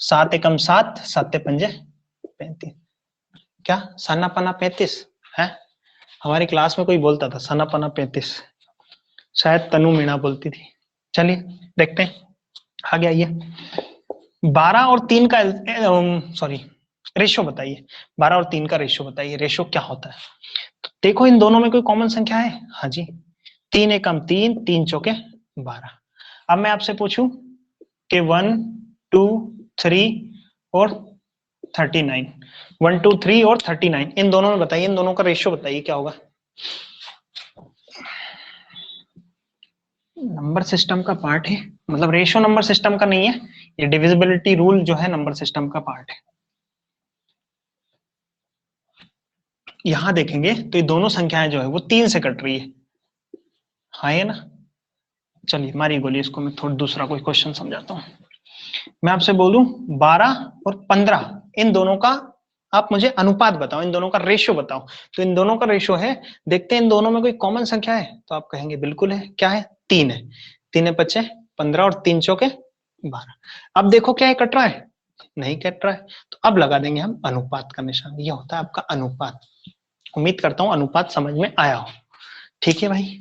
7 एकम 7, 7 पंजे 35। क्या सना पना 35 है? हमारी क्लास में कोई बोलता था सना पना 35, शायद तनु मीणा बोलती थी। चलिए देखते हैं, आ गया ये। 12 और 3 का सॉरी रेशो बताइए, 12 और 3 का रेशो बताइए, रेशो क्या होता है। तो देखो इन दोनों में कोई कॉमन संख्या है, हाँ जी, 3 एकम 3, 3 चौके 12। अब मैं आपसे पूछूं कि 1 2 3 और 39, 1 2 3 और 39, इन दोनों में बताइए, इन दोनों का रेशियो बताइए क्या होगा। नंबर सिस्टम का पार्ट है, मतलब रेशियो नंबर सिस्टम का नहीं है, ये डिविजिबिलिटी रूल जो है नंबर सिस्टम का पार्ट है। यहां देखेंगे तो ये दोनों संख्याएं जो है वो 3 से कट रही है, हाँ है ना। चलिए मारिए गोली, इसको मैं थोड़ा दूसरा कोई क्वेश्चन समझाता हूँ। मैं आपसे बोलूं 12 और 15, इन दोनों का आप मुझे अनुपात बताओ, इन दोनों का रेशियो बताओ। तो इन दोनों का रेशियो है, देखते हैं इन दोनों में कोई कॉमन संख्या है, तो आप कहेंगे बिल्कुल है, क्या है, 3 है, 3 है 25 15 और 3 चौके 12। अब देखो क्या है, कट रहा है, नहीं कट रहा है, तो अब लगा देंगे हम अनुपात का निशान, ये होता है आपका अनुपात। उम्मीद करता हूं अनुपात समझ में आया हो, ठीक है भाई।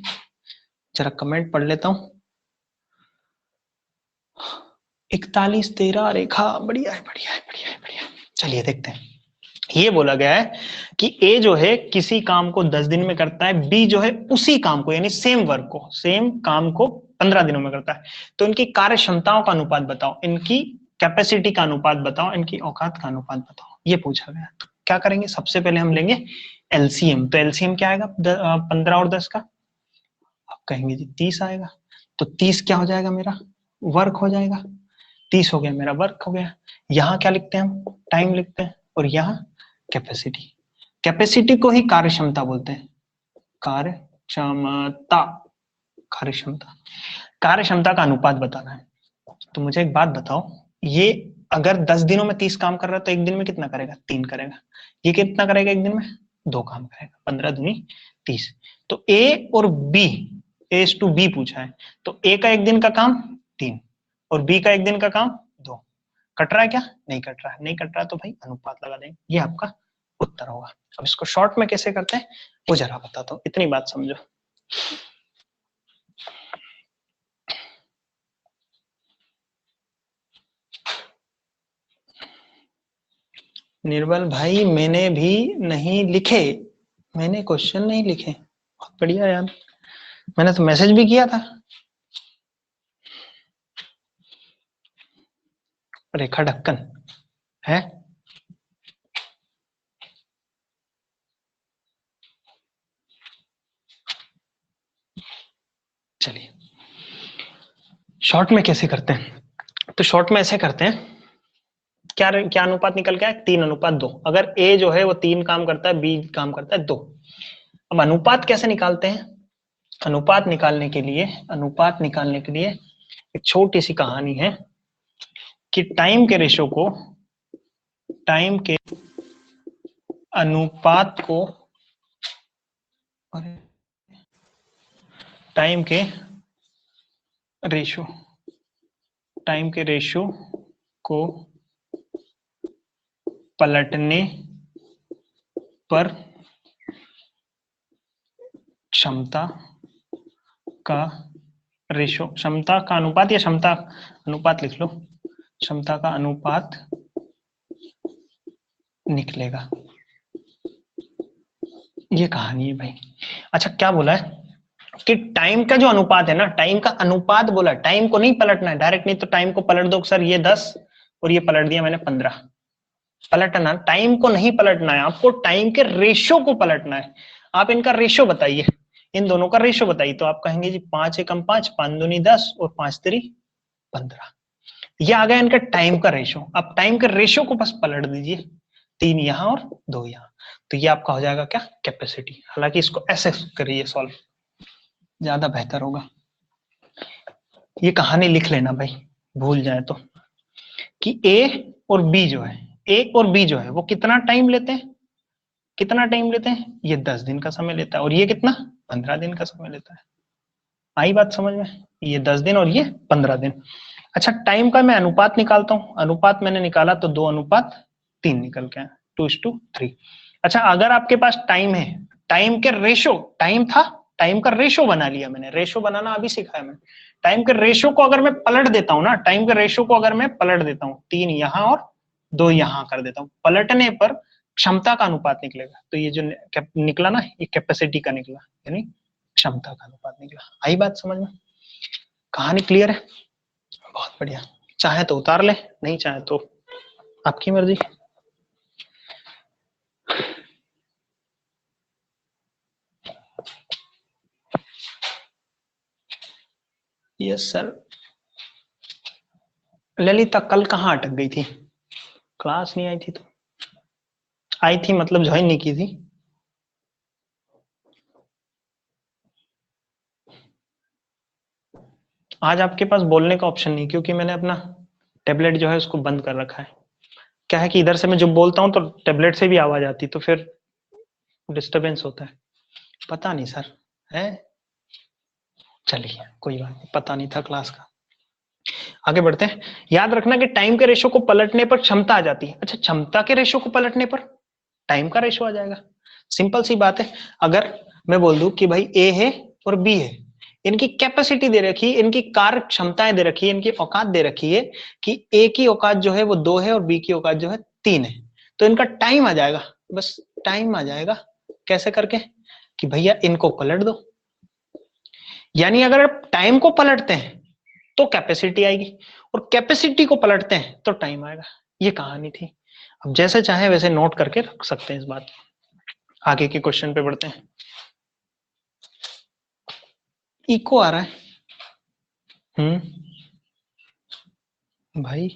जरा कमेंट पढ़ लेता हूं। 41 13 रेखा, बढ़िया है बढ़िया है बढ़िया है बढ़िया है। चलिए देखते हैं, ये बोला गया है कि ए जो है किसी काम को 10 दिन में करता है, बी जो है उसी काम को यानी सेम वर्क को, सेम काम को 15 दिनों में करता है। तो इनकी कार्य क्षमताओं का अनुपात बताओ, इनकी कैपेसिटी का अनुपात बताओ, इनकी औकात का अनुपात बताओ, ये पूछा गया। तो क्या करेंगे, सबसे पहले हम लेंगे एलसीएम। तो एलसीएम क्या आएगा 15 और 10 का, आप कहेंगे जी 30 आएगा। तो 30 क्या हो जाएगा मेरा, वर्क हो जाएगा, 30 हो गया मेरा वर्क हो गया। यहाँ क्या लिखते हैं हम, टाइम लिखते हैं, और यहाँ कैपेसिटी। कैपेसिटी को ही कार्य क्षमता बोलते हैं, कार्य क्षमता, कार्य क्षमता, कार्य क्षमता का अनुपात बताना है। तो मुझे एक बात बताओ, ये अगर 10 दिनों में 30 काम कर रहा है तो एक दिन में कितना करेगा, 3 करेगा। ये कितना करेगा एक दिन में, 2 काम करेगा, 15 दूनी 30। तो ए और बी, ए टू बी पूछा है, तो ए का एक दिन का काम 3 और बी का एक दिन का काम 2। कट रहा है क्या, नहीं कट रहा है, नहीं कट रहा है तो भाई अनुपात लगा देंगे, ये आपका उत्तर होगा। अब इसको शॉर्ट में कैसे करते हैं वो जरा बताता हूँ, इतनी बात समझो। निर्मल भाई मैंने भी नहीं लिखे, मैंने क्वेश्चन नहीं लिखे, बहुत बढ़िया यार, मैंने तो मैसेज भी किया था। रेखा ढक्कन है, चलिए शॉर्ट में कैसे करते हैं। तो शॉर्ट में ऐसे करते हैं, क्या क्या अनुपात निकल गया है, 3:2। अगर ए जो है वो 3 काम करता है, बी काम करता है 2। अब अनुपात कैसे निकालते हैं, अनुपात निकालने के लिए, अनुपात निकालने के लिए एक छोटी सी कहानी है कि टाइम के रेशो को, टाइम के अनुपात को, टाइम के रेशो, टाइम के रेशो को पलटने पर क्षमता का रेशो, क्षमता का अनुपात या क्षमता अनुपात लिख लो, क्षमता का अनुपात निकलेगा। ये कहानी है भाई। अच्छा क्या बोला है कि टाइम का जो अनुपात है ना, टाइम का अनुपात बोला, टाइम को नहीं पलटना है डायरेक्ट, नहीं तो टाइम को पलट दो सर, ये 10 और ये पलट दिया मैंने 15। पलटना, टाइम को नहीं पलटना है आपको, टाइम के रेशो को पलटना है। आप इनका रेशो बताइए, इन दोनों का रेशो बताइए। तो आप कहेंगे जी 5 एकम 5, 5 दूनी 10 और 5 3 15। ये आ गया इनका टाइम का रेशो। अब टाइम के रेशो को बस पलट दीजिए, 3 यहां और 2 यहां, तो ये आपका हो जाएगा क्या, कैपेसिटी। हालांकि इसको ऐसे करिए सॉल्व, ज्यादा बेहतर होगा। ये कहानी लिख लेना भाई, भूल जाए तो, कि ए और बी जो है, ए और बी जो है वो कितना टाइम लेते हैं, कितना टाइम लेते हैं, ये 10 दिन का समय लेता है और ये कितना, 15 दिन का समय लेता है। आई बात समझ में, ये 10 दिन और ये 15 दिन। अच्छा टाइम का मैं अनुपात निकालता हूं, अनुपात मैंने निकाला तो 2:3 निकल के 2:3। अच्छा अगर आपके पास टाइम है, टाइम के रेशो, टाइम था टाइम का रेशो बना लिया मैंने, रेशो बनाना अभी सीखा है मैंने। टाइम के रेशो को अगर मैं पलट देता हूं ना, टाइम के रेशो को अगर मैं पलट देता हूं, 3 यहां और 2 यहां कर देता हूं, पलटने पर क्षमता का अनुपात निकलेगा। तो ये जो निकला ना, ये कैपेसिटी का निकला, यानी क्षमता का अनुपात निकला। आई बात समझ में? कहानी क्लियर है? बहुत बढ़िया। चाहे तो उतार ले, नहीं चाहे तो आपकी मर्जी। Yes sir. ललिता कल कहाँ अटक गई थी? क्लास नहीं आई थी? तो आई थी मतलब ज्वाइन नहीं की थी? आज आपके पास बोलने का ऑप्शन नहीं, क्योंकि मैंने अपना टेबलेट जो है उसको बंद कर रखा है। क्या है कि इधर से मैं जब बोलता हूँ तो टेबलेट से भी आवाज आती, तो फिर डिस्टरबेंस होता है। पता नहीं सर है। चलिए कोई बात नहीं, पता नहीं था क्लास का। आगे बढ़ते हैं। याद रखना कि टाइम के रेशो को पलटने पर क्षमता आ जाती है। अच्छा, क्षमता के रेशो को पलटने पर टाइम का रेशो आ जाएगा? सिंपल सी बात है। अगर मैं बोल दूं कि भाई ए है और बी है, इनकी कैपेसिटी दे रखी है, इनकी कार्य क्षमताएं दे रखी है, इनकी औकात दे रखी है कि ए की औकात जो है वो 2 है और बी की औकात जो है 3 है, तो इनका टाइम आ जाएगा। बस टाइम आ जाएगा। कैसे करके? कि भैया इनको पलट दो। यानी अगर आप टाइम को पलटते हैं तो कैपेसिटी आएगी, और कैपेसिटी को पलटते हैं तो टाइम आएगा। ये कहानी थी। अब जैसे चाहे वैसे नोट करके रख सकते हैं इस बात को। आगे के क्वेश्चन पे बढ़ते हैं। इको आ रहा है। भाई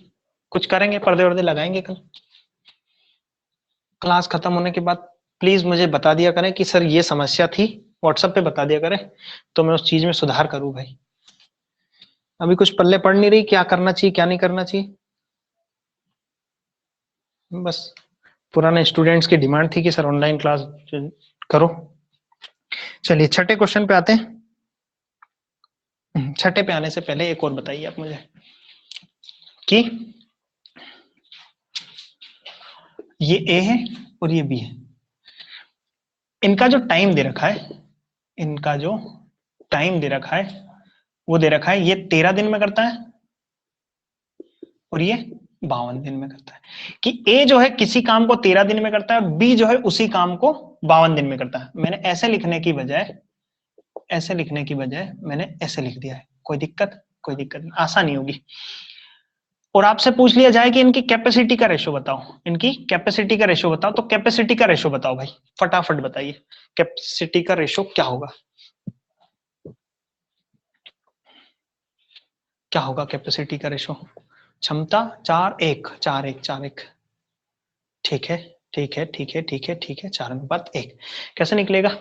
कुछ करेंगे, पर्दे वर्दे लगाएंगे कल क्लास खत्म होने के बाद। प्लीज मुझे बता दिया करें कि सर ये समस्या थी, व्हाट्सएप पे बता दिया करें, तो मैं उस चीज में सुधार करूं भाई। अभी कुछ पल्ले पड़ नहीं रही, क्या करना चाहिए क्या नहीं करना चाहिए। बस पुराने स्टूडेंट्स की डिमांड थी कि सर ऑनलाइन क्लास करो। चलिए छठे क्वेश्चन पे आते हैं। छठे पे आने से पहले एक और बताइए आप मुझे कि ये ए है और ये बी है, इनका जो टाइम दे रखा है, इनका जो टाइम दे रखा है वो दे रखा है, ये 13 दिन में करता है और ये 52 दिन में करता है। कि ए जो है किसी काम को 13 दिन में करता है और बी जो है उसी काम को 52 दिन में करता है। मैंने ऐसे लिखने की बजाय, ऐसे लिखने की बजाय मैंने ऐसे लिख दिया है। कोई दिक्कत? कोई दिक्कत नहीं, आसानी होगी। और आपसे पूछ लिया जाए कि इनकी कैपेसिटी का रेशो बताओ, इनकी कैपेसिटी का रेशो बताओ, तो कैपेसिटी का रेशो बताओ भाई, फटाफट बताइए कैपेसिटी का रेशो क्या होगा? क्या होगा कैपेसिटी का रेशो? क्षमता 4:1, 4:1, 4:1। ठीक है, ठीक है, ठीक है, ठीक है, ठीक है, 4:1। कैसे निकलेगा?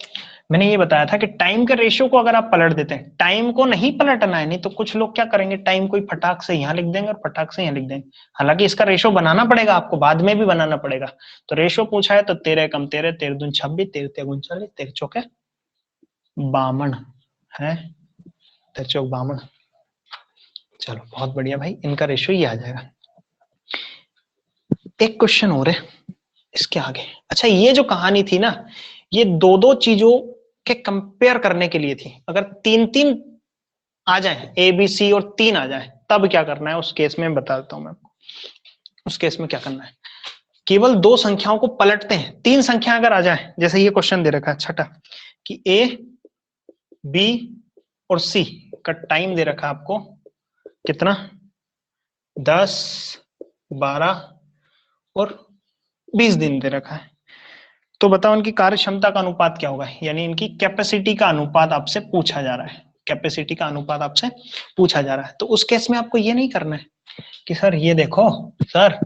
मैंने ये बताया था कि टाइम के रेशियो को अगर आप पलट देते हैं, टाइम को नहीं पलटना है, नहीं तो कुछ लोग क्या करेंगे, टाइम को ही फटाक से यहाँ लिख देंगे और फटाक से यहाँ लिख देंगे। हालांकि इसका रेशियो बनाना पड़ेगा आपको, बाद में भी बनाना पड़ेगा। तो रेशियो पूछा है तो 13 कम 13, 13 दूनी 26, 13 तेरह 39, 13 चौके 52 है, 13 चौक 52। चलो बहुत बढ़िया भाई, इनका रेशियो ये आ जाएगा। एक क्वेश्चन और है इसके आगे। अच्छा, ये जो कहानी थी ना, ये दो दो चीजों के कंपेयर करने के लिए थी। अगर 3-3 आ जाए, ए बी सी और 3 आ जाए, तब क्या करना है उस केस में बता देता हूं मैं आपको। उस केस में क्या करना है, केवल 2 संख्याओं को पलटते हैं। 3 संख्या अगर आ जाए, जैसे ये क्वेश्चन दे रखा है छठा, कि ए बी और सी का टाइम दे रखा है आपको कितना, 10, 12 और 20 दिन दे रखा है। तो बताओ इनकी कार्य क्षमता का अनुपात क्या होगा, यानी इनकी कैपेसिटी का अनुपात आपसे पूछा जा रहा है। कैपेसिटी का अनुपात आपसे पूछा जा रहा है। तो उस केस में आपको ये नहीं करना है कि सर ये देखो सर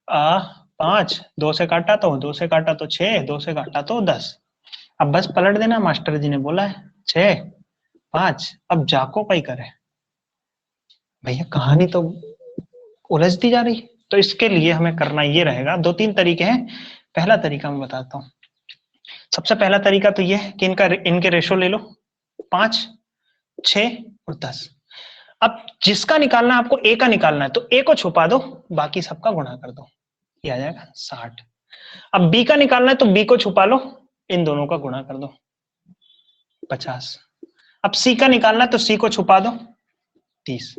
5, 2 से काटा तो 2 से काटा तो 6, 2 से काटा तो 10। अब बस पलट देना, मास्टर जी ने बोला है 6, 5, अब जाको कई करे। भैया कहानी तो उलझती जा रही। तो इसके लिए हमें करना ये रहेगा, 2-3 तरीके हैं। पहला तरीका मैं बताता हूँ। सबसे पहला तरीका तो ये है कि इनके रेशो ले लो, 5, 6 और 10। अब जिसका निकालना है आपको, ए का निकालना है, तो ए को छुपा दो, बाकी सबका गुणा कर दो, ये आ जाएगा 60। अब बी का निकालना है तो बी को छुपा लो, इन दोनों का गुणा कर दो, 50। अब सी का निकालना तो सी को छुपा दो 30।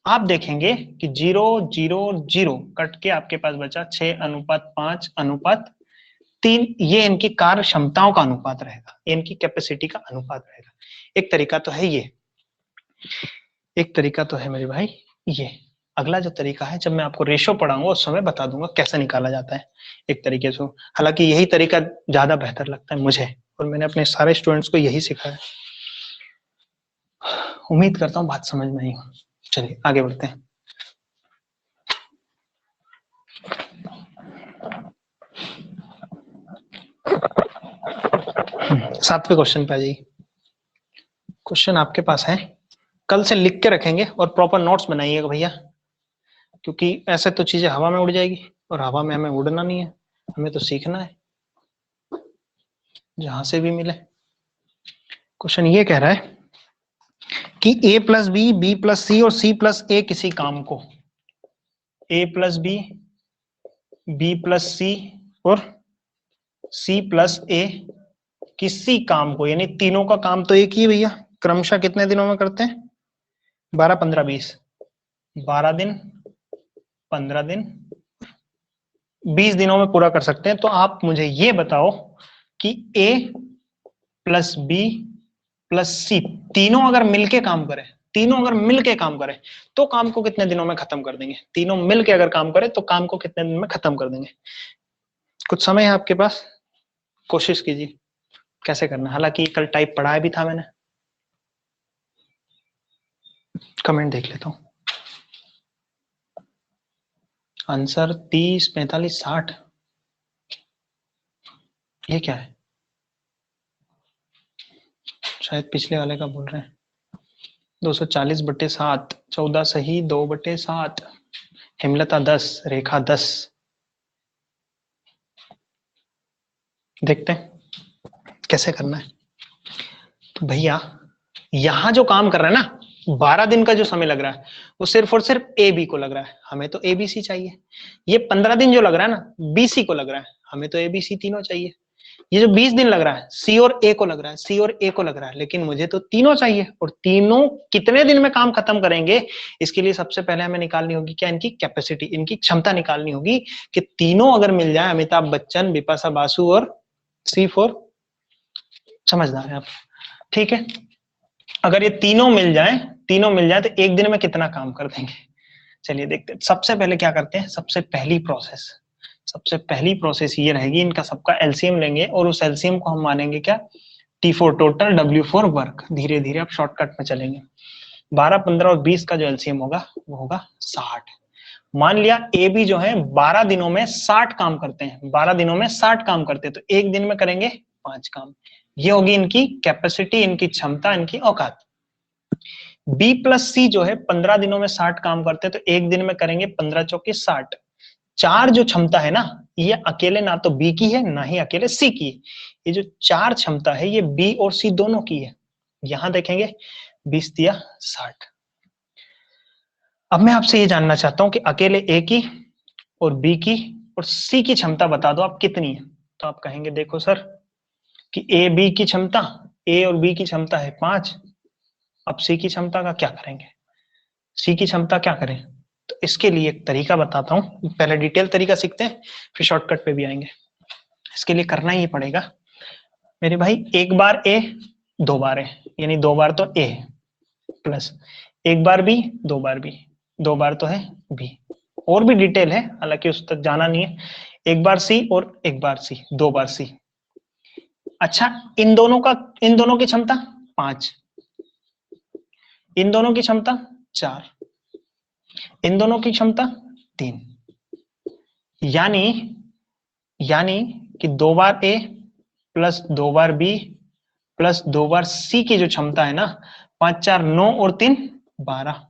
आप देखेंगे कि 0 0 0 कट के आपके पास बचा 6:5:3। ये इनकी कार्य क्षमताओं का अनुपात रहेगा, इनकी कैपेसिटी का अनुपात रहेगा। एक तरीका तो है ये, एक तरीका तो है मेरे भाई ये। अगला जो तरीका है, जब मैं आपको रेशो पढ़ाऊंगा उस समय बता दूंगा कैसे निकाला जाता है एक तरीके से। हालांकि यही तरीका ज्यादा बेहतर लगता है मुझे, और मैंने अपने सारे स्टूडेंट्स को यही सिखाया। उम्मीद करता हूँ बात समझ में आई हो। चलिए आगे बढ़ते हैं। सातवें क्वेश्चन पे आ जाइए। क्वेश्चन आपके पास है, कल से लिख के रखेंगे और प्रॉपर नोट्स बनाइएगा भैया, क्योंकि ऐसे तो चीजें हवा में उड़ जाएगी, और हवा में हमें उड़ना नहीं है, हमें तो सीखना है जहां से भी मिले। क्वेश्चन ये कह रहा है कि a plus B, B plus C और सी प्लस ए किसी काम को, a plus B, B plus C और सी प्लस ए किसी काम को, यानी तीनों का काम तो एक ही भैया, क्रमशः कितने दिनों में करते हैं? 12 15 20, 12 दिन, 15 दिन, 20 दिनों में पूरा कर सकते हैं। तो आप मुझे ये बताओ कि a प्लस बी प्लस सी तीनों अगर मिलके काम करें, तीनों अगर मिलके काम करें तो काम को कितने दिनों में खत्म कर देंगे? तीनों मिलके अगर काम करें तो काम को कितने दिन में खत्म कर देंगे? कुछ समय है आपके पास, कोशिश कीजिए कैसे करना। हालांकि कल टाइप पढ़ाया भी था मैंने, कमेंट देख लेता हूं। आंसर 30 45 60, ये क्या है? शायद पिछले वाले का बोल रहे हैं। 240/7, 14 सही, 2/7, हेमलता 10, रेखा 10। देखते हैं कैसे करना है। तो भैया यहां जो काम कर रहा है ना, 12 दिन का जो समय लग रहा है वो सिर्फ और सिर्फ ए बी को लग रहा है, हमें तो ए बी सी चाहिए। ये 15 दिन जो लग रहा है ना, बी सी को लग रहा है, हमें तो ए बी सी तीनों चाहिए। ये जो 20 दिन लग रहा है, सी और ए को लग रहा है, सी और ए को लग रहा है, लेकिन मुझे तो तीनों चाहिए। और तीनों कितने दिन में काम खत्म करेंगे, इसके लिए सबसे पहले हमें निकालनी होगी क्या? इनकी कैपेसिटी, इनकी क्षमता निकालनी होगी कि तीनों अगर मिल जाए, अमिताभ बच्चन, बिपाशा बासु और C4, समझदार है आप, ठीक है। अगर ये तीनों मिल जाए, तीनों मिल जाए तो एक दिन में कितना काम कर देंगे? चलिए देखते हैं। सबसे पहले क्या करते हैं, सबसे पहली प्रोसेस ये रहेगी, इनका सबका एलसीएम लेंगे और उस एलसीएम को हम मानेंगे क्या? T4 total, W4 work. धीरे धीरे आप शॉर्टकट में चलेंगे। 12 15 और 20 का जो एलसीएम होगा वो होगा 60। मान लिया ए बी जो है 12 दिनों में 60 काम करते हैं, 12 दिनों में 60 काम करते हैं, तो एक दिन में करेंगे 5 काम। ये होगी इनकी कैपेसिटी, इनकी क्षमता, इनकी औकात। बी प्लस सी जो है 15 दिनों में 60 काम करते हैं, तो एक दिन में करेंगे 15 चौके 60। चार जो क्षमता है ना, ये अकेले ना तो बी की है ना ही अकेले सी की है, ये जो चार क्षमता है ये बी और सी दोनों की है। यहां देखेंगे 20 दिया 60। अब मैं आपसे ये जानना चाहता हूं कि अकेले ए की और बी की और सी की क्षमता बता दो आप कितनी है। तो आप कहेंगे देखो सर कि ए बी की क्षमता, ए और बी की क्षमता है 5। अब सी की क्षमता का क्या करेंगे, सी की क्षमता क्या करें? तो इसके लिए एक तरीका बताता हूं, पहले डिटेल तरीका सीखते हैं फिर शॉर्टकट पे भी आएंगे। इसके लिए करना ही पड़ेगा मेरे भाई, एक बार ए, 2 बार ए, यानी 2 बार तो ए प्लस एक बार बी, 2 बार बी, 2 बार तो है बी। और भी डिटेल है, हालांकि उस तक जाना नहीं है। एक बार सी और एक बार सी, 2 बार सी। अच्छा, इन दोनों की क्षमता 5, इन दोनों की क्षमता 4, इन दोनों की क्षमता 3। यानी यानी कि 2 बार ए प्लस 2 बार बी प्लस 2 बार सी की जो क्षमता है ना, 5 4 9 और 3 12।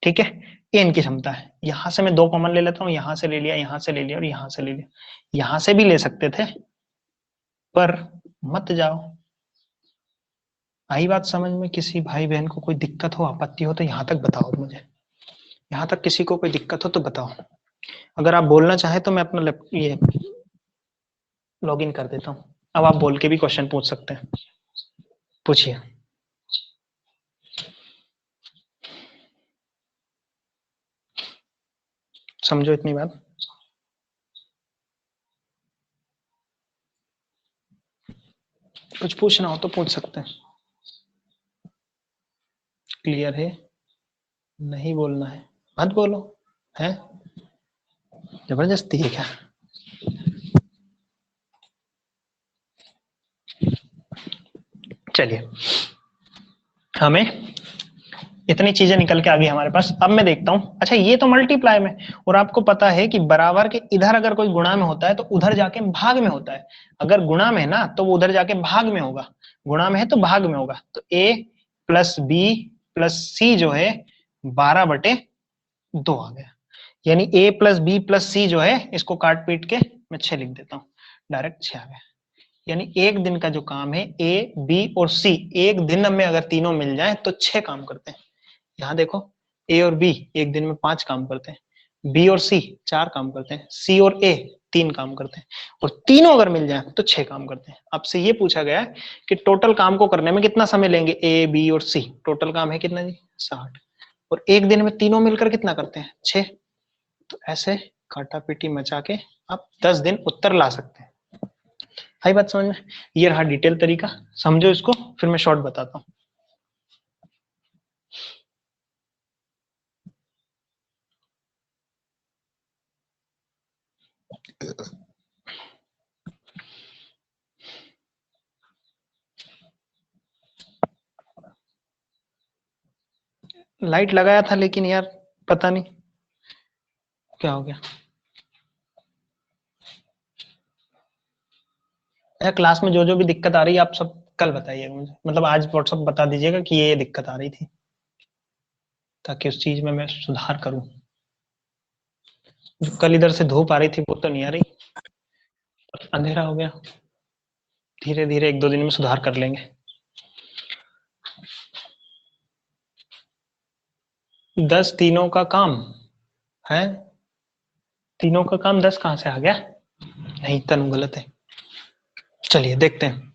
ठीक है, ये इनकी क्षमता है। यहां से मैं 2 कॉमन ले लेता हूं, यहां से ले लिया, यहां से ले लिया और यहां से ले लिया। यहां से भी ले सकते थे पर मत जाओ। आई बात समझ में? किसी भाई बहन को कोई दिक्कत हो, आपत्ति हो तो यहां तक बताओ मुझे। यहां तक किसी को कोई दिक्कत हो तो बताओ। अगर आप बोलना चाहे तो मैं अपना ये लॉगिन कर देता हूँ। अब आप बोल के भी क्वेश्चन पूछ सकते हैं, पूछिए। समझो इतनी बात। कुछ पूछना हो तो पूछ सकते हैं। क्लियर है? नहीं बोलना है मत बोलो, है जबरदस्ती है क्या? चलिए, हमें इतनी चीजें निकल के आ गई हमारे पास। अब मैं देखता हूं, अच्छा ये तो मल्टीप्लाई में, और आपको पता है कि बराबर के इधर अगर कोई गुणा में होता है तो उधर जाके भाग में होता है। अगर गुणा में है ना तो वो उधर जाके भाग में होगा, गुणा में है तो भाग में होगा। तो a प्लस बी प्लस सी जो है 12/2 आ गया। यानी a प्लस बी प्लस सी जो है, इसको काट पीट के मैं 6 लिख देता हूँ, डायरेक्ट 6 आ गया। यानी एक दिन का जो काम है ए बी और सी, एक दिन में अगर तीनों मिल जाए तो 6 काम करते हैं। यहाँ देखो, ए और बी एक दिन में 5 काम करते हैं, बी और सी 4 काम करते हैं, सी और ए 3 काम करते हैं, और तीनों अगर मिल जाए तो 6 काम करते हैं। आपसे ये पूछा गया है कि टोटल काम को करने में कितना समय लेंगे ए बी और सी। टोटल काम है कितना जी? 60। और एक दिन में तीनों मिलकर कितना करते हैं? 6। तो ऐसे काटा पीटी मचा के आप 10 दिन उत्तर ला सकते हैं। आई बात समझ में? ये रहा डिटेल तरीका, समझो इसको, फिर मैं शॉर्ट बताता हूँ। लाइट लगाया था लेकिन यार पता नहीं क्या हो गया। यार क्लास में जो जो भी दिक्कत आ रही है आप सब कल बताइएगा मुझे, मतलब आज व्हाट्सएप बता दीजिएगा कि ये दिक्कत आ रही थी, ताकि उस चीज में मैं सुधार करूं। जो कल इधर से धूप आ रही थी वो तो नहीं आ रही, अंधेरा हो गया। धीरे धीरे 1-2 दिन में सुधार कर लेंगे। 10 तीनों का काम है, तीनों का काम 10 कहां से आ गया? नहीं, तनु गलत है। चलिए देखते हैं।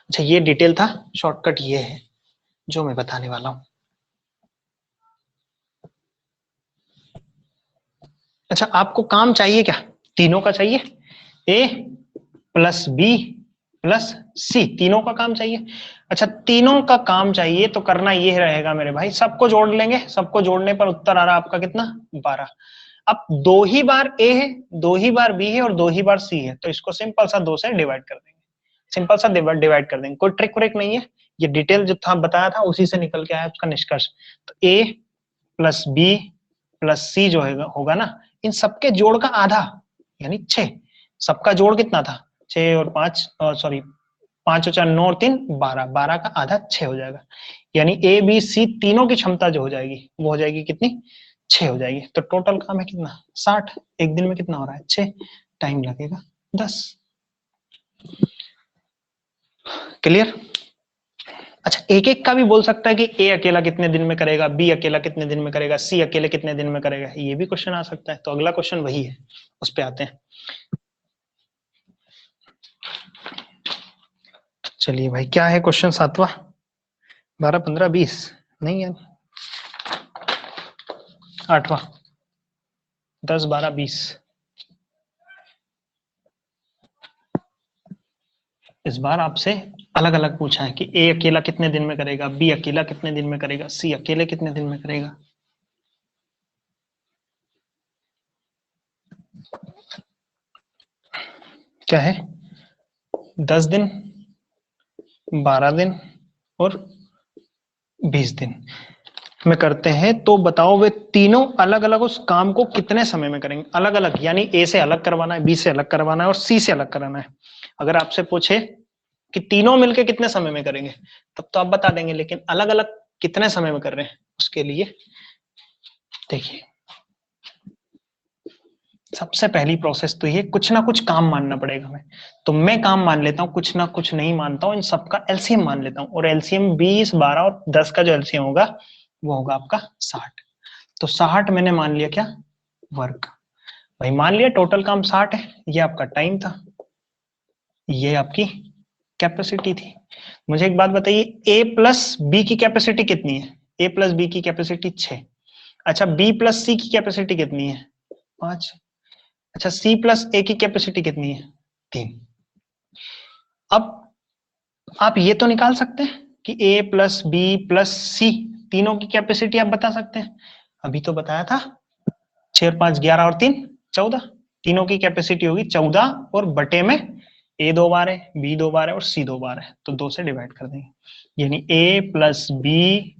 अच्छा ये डिटेल था, शॉर्टकट ये है जो मैं बताने वाला हूं। अच्छा आपको काम चाहिए क्या? तीनों का चाहिए, ए प्लस बी प्लस सी, तीनों का काम चाहिए। अच्छा तीनों का काम चाहिए तो करना ये रहेगा मेरे भाई, सबको जोड़ लेंगे, सबको जोड़ने पर उत्तर आ रहा आपका कितना? 12। अब 2 ही बार ए है, 2 ही बार बी है और 2 ही बार सी है, तो इसको सिंपल सा 2 से डिवाइड कर देंगे, सिंपल सा डिवाइड कर देंगे, कोई ट्रिक व्रिक नहीं है। ये डिटेल जो था बताया था उसी से निकल के आया उसका निष्कर्ष। तो ए प्लस बी प्लस सी जो होगा ना, इन सबके जोड़ का आधा यानी 6। सबका जोड़ कितना था? 6 और 5, सॉरी 5 और 4 9 और 3 12, 12 का आधा 6 हो जाएगा। यानी ए बी सी तीनों की क्षमता जो हो जाएगी वो हो जाएगी कितनी? 6 हो जाएगी। तो टोटल काम है कितना? 60। एक दिन में कितना हो रहा है? 6। टाइम लगेगा 10। क्लियर? अच्छा एक एक का भी बोल सकता है कि ए अकेला कितने दिन में करेगा, बी अकेला कितने दिन में करेगा, सी अकेले कितने दिन में करेगा, ये भी क्वेश्चन आ सकता है। तो अगला क्वेश्चन वही है, उस पे आते हैं। चलिए भाई क्या है क्वेश्चन 7वां? 12 15 20 नहीं है, 8वां 10 12 20। इस बार आपसे अलग अलग पूछा है कि ए अकेला कितने दिन में करेगा, बी अकेला कितने दिन में करेगा, सी अकेले कितने दिन में करेगा। क्या है? 10 दिन, 12 दिन और 20 दिन में करते हैं, तो बताओ वे तीनों अलग अलग उस काम को कितने समय में करेंगे? अलग अलग यानी ए से अलग करवाना है, बी से अलग करवाना है और सी से अलग कराना है। अगर आपसे पूछे कि तीनों मिलके कितने समय में करेंगे तब तो आप बता देंगे, लेकिन अलग अलग कितने समय में कर रहे हैं उसके लिए देखिए, सबसे पहली प्रोसेस तो ये कुछ ना कुछ काम मानना पड़ेगा हमें। तो मैं काम मान लेता हूँ, कुछ ना कुछ नहीं मानता हूँ, इन सबका एलसीएम मान लेता हूँ, और एलसीएम 20 12 और 10 का जो एलसीएम होगा वो होगा आपका 60। तो 60 मैंने मान लिया क्या? वर्क। भाई मान लिया टोटल काम 60 है, ये आपका टाइम था। ये आपकी कैपेसिटी थी। मुझे एक बात बताइए, ए प्लस बी की कैपेसिटी कितनी है? ए प्लस बी की कैपेसिटी 6। अच्छा, बी प्लस सी की कैपेसिटी कितनी है? 5। अच्छा, सी प्लस ए की कैपेसिटी कितनी है? 3। अब आप ये तो निकाल सकते हैं कि ए प्लस बी प्लस सी तीनों की कैपेसिटी आप बता सकते हैं। अभी तो बताया था, 6 और 5 11 और 3 14। तीनों की कैपेसिटी होगी 14 और बटे में ए 2 बार है, बी 2 बार है और सी 2 बार है, तो 2 से डिवाइड कर देंगे, यानी ए प्लस बी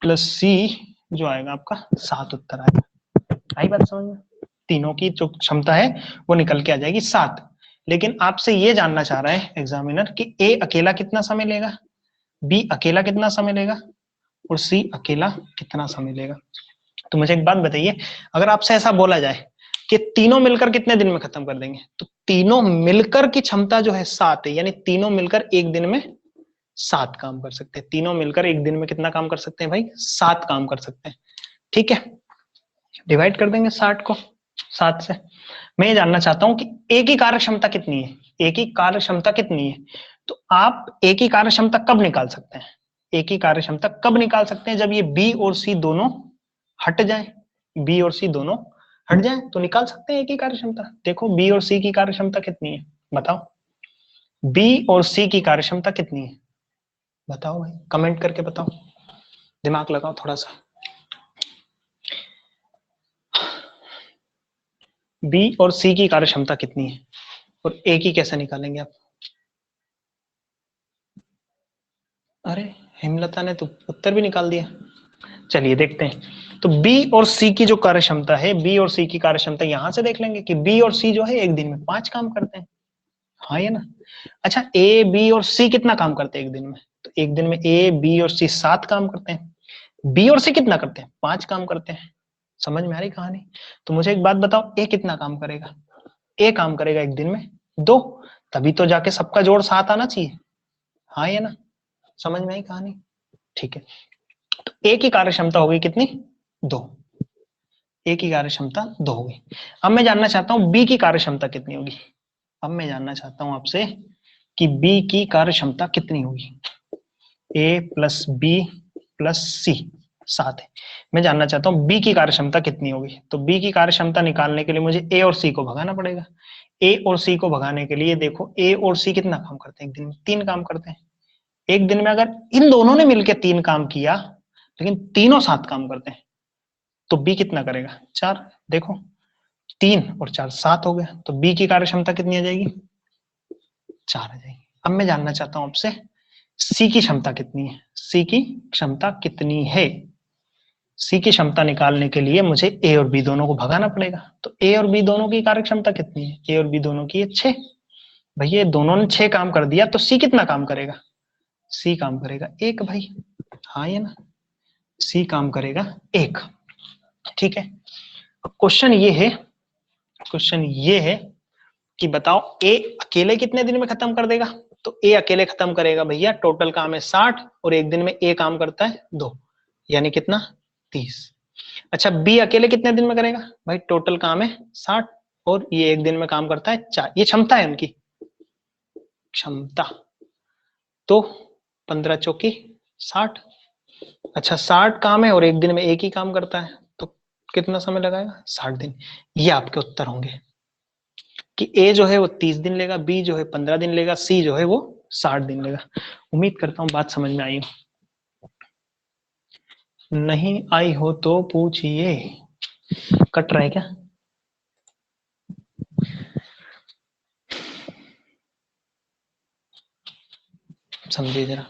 प्लस सी जो आएगा आपका 7 उत्तर आएगा। आई बात समझ में? तीनों की जो क्षमता है वो निकल के आ जाएगी 7। लेकिन आपसे ये जानना चाह रहा है एग्जामिनर कि ए अकेला कितना समय लेगा, बी अकेला कितना समय लेगा और सी अकेला कितना समय लेगा। तो मुझे एक बात बताइए, अगर आपसे ऐसा बोला जाए कि तीनों मिलकर कितने दिन में खत्म कर देंगे, तो तीनों मिलकर की क्षमता जो है 7 है, यानी तीनों मिलकर एक दिन में 7 काम कर सकते हैं। तीनों मिलकर एक दिन में कितना काम कर सकते हैं भाई? 7 काम कर सकते हैं। ठीक है, डिवाइड कर देंगे 60 को 7 से। मैं ये जानना चाहता हूं कि ए की कार्य क्षमता कितनी है, ए की कार्य क्षमता कितनी है। तो आप ए की कार्य क्षमता कब निकाल सकते हैं? ए की कार्य क्षमता कब निकाल सकते हैं? जब ये बी और सी दोनों हट जाए, बी और सी दोनों हट जाए तो निकाल सकते हैं ए की कार्य क्षमता। देखो बी और सी की कार्य क्षमता कितनी है, बताओ। बी और सी की कार्य क्षमता कितनी है, बताओ भाई, कमेंट करके बताओ, दिमाग लगाओ थोड़ा सा। बी और सी की कार्य क्षमता कितनी है और ए की कैसे निकालेंगे आप? अरे, हेमलता ने तो उत्तर भी निकाल दिया। चलिए देखते हैं। तो बी और सी की जो कार्य क्षमता है, बी और सी की कार्य क्षमता यहां से देख लेंगे कि बी और सी जो है एक दिन में 5 काम करते हैं। हाँ ये ना। अच्छा, ए बी और सी कितना काम करते हैं एक दिन में? तो एक दिन में ए बी और सी 7 काम करते हैं। बी और सी कितना करते हैं? 5 काम करते हैं। समझ में आ रही कहानी? तो मुझे एक बात बताओ, ए कितना काम करेगा? ए काम करेगा एक दिन में 2। तभी तो जाके सबका जोड़ 7 आना चाहिए। हाँ ये ना, समझ में आई कहानी? ठीक है, तो ए की कार्य क्षमता होगी कितनी? 2। ए की कार्य क्षमता 2 होगी। अब मैं जानना चाहता हूं बी की कार्य क्षमता कितनी होगी। अब मैं जानना चाहता हूं आपसे कि बी की कार्य क्षमता कितनी होगी। ए प्लस बी प्लस सी 7 है। मैं जानना चाहता हूं बी की कार्य क्षमता कितनी होगी। तो बी की कार्य क्षमता निकालने के लिए मुझे ए और सी को भगाना पड़ेगा। ए और सी को भगाने के लिए देखो, ए और सी कितना काम करते हैं एक दिन में? 3 काम करते हैं। एक दिन में अगर इन दोनों ने मिलकर 3 काम किया, लेकिन तीनों 7 काम करते हैं, तो बी कितना करेगा? 4। देखो 3 और 4 7 हो गया, तो बी की कार्य क्षमता कितनी आ जाएगी? 4 आ जाएगी। अब मैं जानना चाहता हूं आपसे सी की क्षमता कितनी है। सी की क्षमता कितनी है? सी की क्षमता निकालने के लिए मुझे ए और बी दोनों को भगाना पड़ेगा। तो ए और बी दोनों की कार्य क्षमता कितनी है? ए और बी दोनों की है 6। भैया दोनों ने 6 काम कर दिया, तो सी कितना काम करेगा? सी काम करेगा 1 भाई। हाँ ये ना, सी काम करेगा 1। ठीक है, अब क्वेश्चन ये है कि बताओ ए अकेले कितने दिन में खत्म कर देगा। तो ए अकेले खत्म करेगा भैया, टोटल काम है 60 और एक दिन में ए काम करता है 2, यानी कितना? 30। अच्छा, बी अकेले कितने दिन में करेगा भाई? टोटल काम है 60 और ये एक दिन में काम करता है 4। ये क्षमता है उनकी, क्षमता। तो 15 चौकी 60। अच्छा, 60 काम है और एक दिन में एक ही काम करता है, तो कितना समय लगाएगा? 60 दिन। ये आपके उत्तर होंगे कि ए जो है वो 30 दिन लेगा, बी जो है 15 दिन लेगा, सी जो है वो 60 दिन लेगा। उम्मीद करता हूँ बात समझ में आई हो। नहीं आई हो तो पूछिए। कट रहा है क्या? समझिए जरा।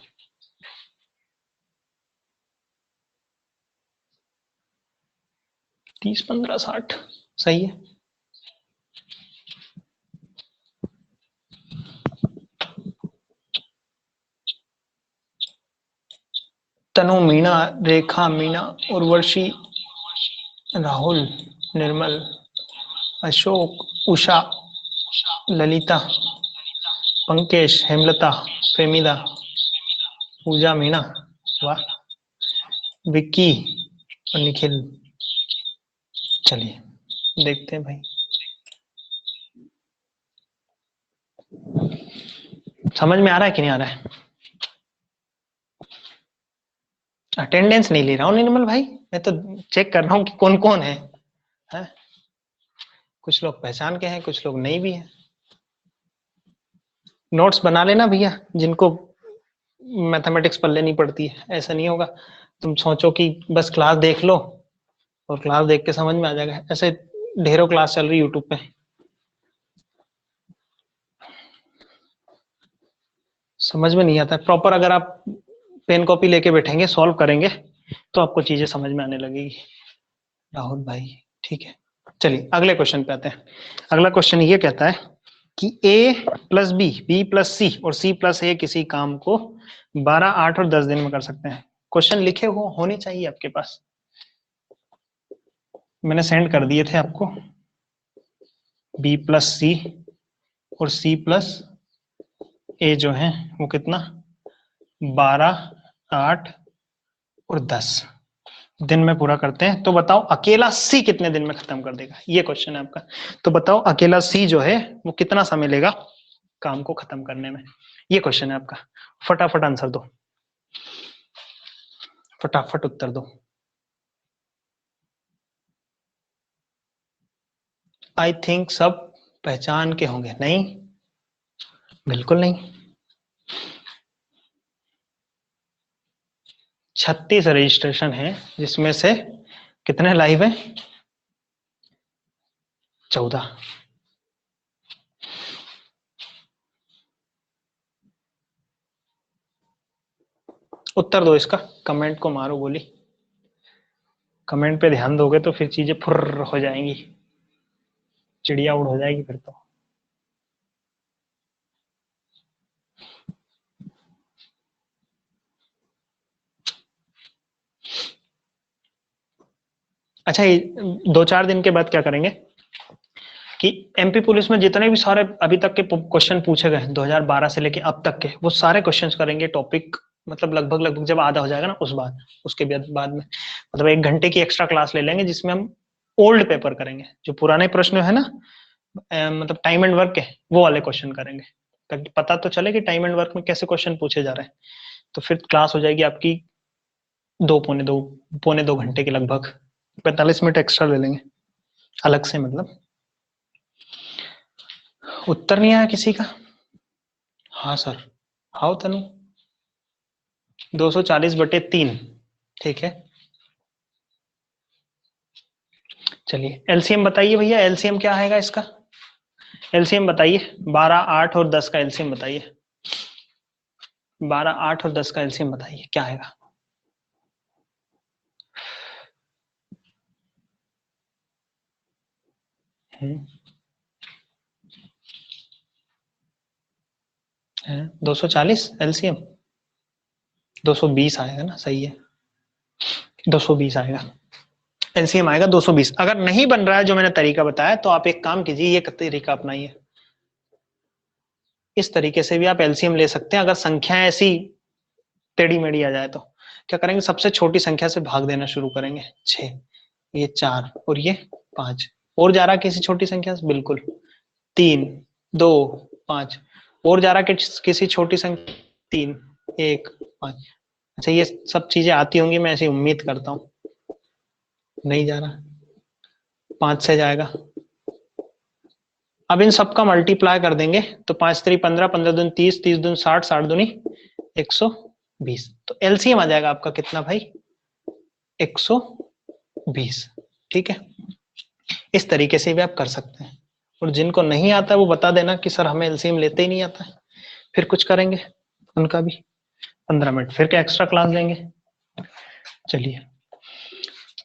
30 15 60 सही है। तनु, मीना, रेखा, मीना, उर्वशी, राहुल, निर्मल, अशोक, उषा, ललिता, पंकेश, हेमलता, प्रेमिदा, पूजा, मीना, वाह, विक्की और निखिल। चलिए देखते हैं भाई। समझ में आ रहा है कि नहीं आ रहा है? अटेंडेंस नहीं ले रहा हूँ निर्मल भाई, मैं तो चेक कर रहा हूँ कि कौन कौन है? कुछ लोग पहचान के हैं, कुछ लोग नहीं भी हैं। नोट्स बना लेना भैया, जिनको मैथमेटिक्स पढ़ लेनी पड़ती है, ऐसा नहीं होगा तुम सोचो कि बस क्लास देख लो और क्लास देख के समझ में आ जाएगा, ऐसे ढेरों क्लास चल रही यूट्यूब पे। समझ में नहीं आता प्रॉपर, अगर आप पेन कॉपी लेके बैठेंगे सॉल्व करेंगे तो आपको चीजें समझ में आने लगेगी राहुल भाई। ठीक है, चलिए अगले क्वेश्चन पे आते हैं। अगला क्वेश्चन ये कहता है कि a plus B plus C और सी प्लस ए किसी काम को 12, 8 और 10 दिन में कर सकते हैं। क्वेश्चन लिखे होने चाहिए आपके पास, मैंने सेंड कर दिए थे आपको। बी प्लस सी और सी प्लस ए जो है वो कितना, 12, 8 और 10 दिन में पूरा करते हैं। तो बताओ अकेला सी कितने दिन में खत्म कर देगा, ये क्वेश्चन है आपका। तो बताओ अकेला सी जो है वो कितना समय लेगा काम को खत्म करने में, ये क्वेश्चन है आपका। फटाफट आंसर दो, फटाफट उत्तर दो। आई थिंक सब पहचान के होंगे, नहीं बिल्कुल नहीं। 36 रजिस्ट्रेशन है जिसमें से कितने लाइव है, 14। उत्तर दो इसका, कमेंट को मारो गोली, कमेंट पे ध्यान दोगे तो फिर चीजें फुर्र हो जाएंगी, चिड़िया उड़ हो जाएगी फिर तो। अच्छा, 2-4 दिन के बाद क्या करेंगे कि एमपी पुलिस में जितने भी सारे अभी तक के क्वेश्चन पूछे गए 2012 से लेके अब तक के, वो सारे क्वेश्चंस करेंगे टॉपिक, मतलब लगभग जब आधा हो जाएगा ना उस बाद, उसके बाद में मतलब 1 घंटे की एक्स्ट्रा क्लास ले लेंगे जिसमें हम ओल्ड पेपर करेंगे, जो पुराने प्रश्न है ना, मतलब टाइम एंड वर्क के वो वाले क्वेश्चन करेंगे, ताकि पता तो चले कि टाइम एंड वर्क में कैसे क्वेश्चन पूछे जा रहे हैं। तो फिर क्लास हो जाएगी आपकी 2 पौने 2 घंटे के लगभग, 45 मिनट एक्स्ट्रा ले लेंगे अलग से। मतलब उत्तर नहीं आया किसी का? हाँ सर, हाउ तनु 240/3, ठीक है। चलिए एलसीएम बताइए भैया, एलसीएम क्या आएगा इसका, एलसीएम बताइए, 12, 8 और 10 का एलसीएम बताइए, 12, 8 और 10 का एलसीएम बताइए क्या आएगा। हम्म, 240 एलसीएम, 220 आएगा ना, सही है 220 आएगा, एलसीएम आएगा 220। अगर नहीं बन रहा है जो मैंने तरीका बताया तो आप एक काम कीजिए, ये तरीका अपनाइए, इस तरीके से भी आप एलसीएम ले सकते हैं। अगर संख्या ऐसी टेढ़ी मेढ़ी आ जाए तो क्या करेंगे, सबसे छोटी संख्या से भाग देना शुरू करेंगे, 6, ये 4 और ये 5, और जा रहा किसी छोटी संख्या से, बिल्कुल 3, 2, 5, और जा रहा किसी छोटी संख्या 3, 1, 5। अच्छा ये सब चीजें आती होंगी, मैं ऐसी उम्मीद करता हूँ। नहीं जा रहा, 5 से जाएगा। अब इन सबका मल्टीप्लाई कर देंगे तो 5 3 15, 15 दूनी 30, 30 दूनी 60, 60 दूनी 120। तो एलसीएम आ जाएगा आपका कितना भाई, 120। ठीक है, इस तरीके से भी आप कर सकते हैं। और जिनको नहीं आता वो बता देना कि सर हमें एलसीएम लेते ही नहीं आता है, फिर कुछ करेंगे उनका भी 15 मिनट फिर क्या एक्स्ट्रा क्लास लेंगे। चलिए,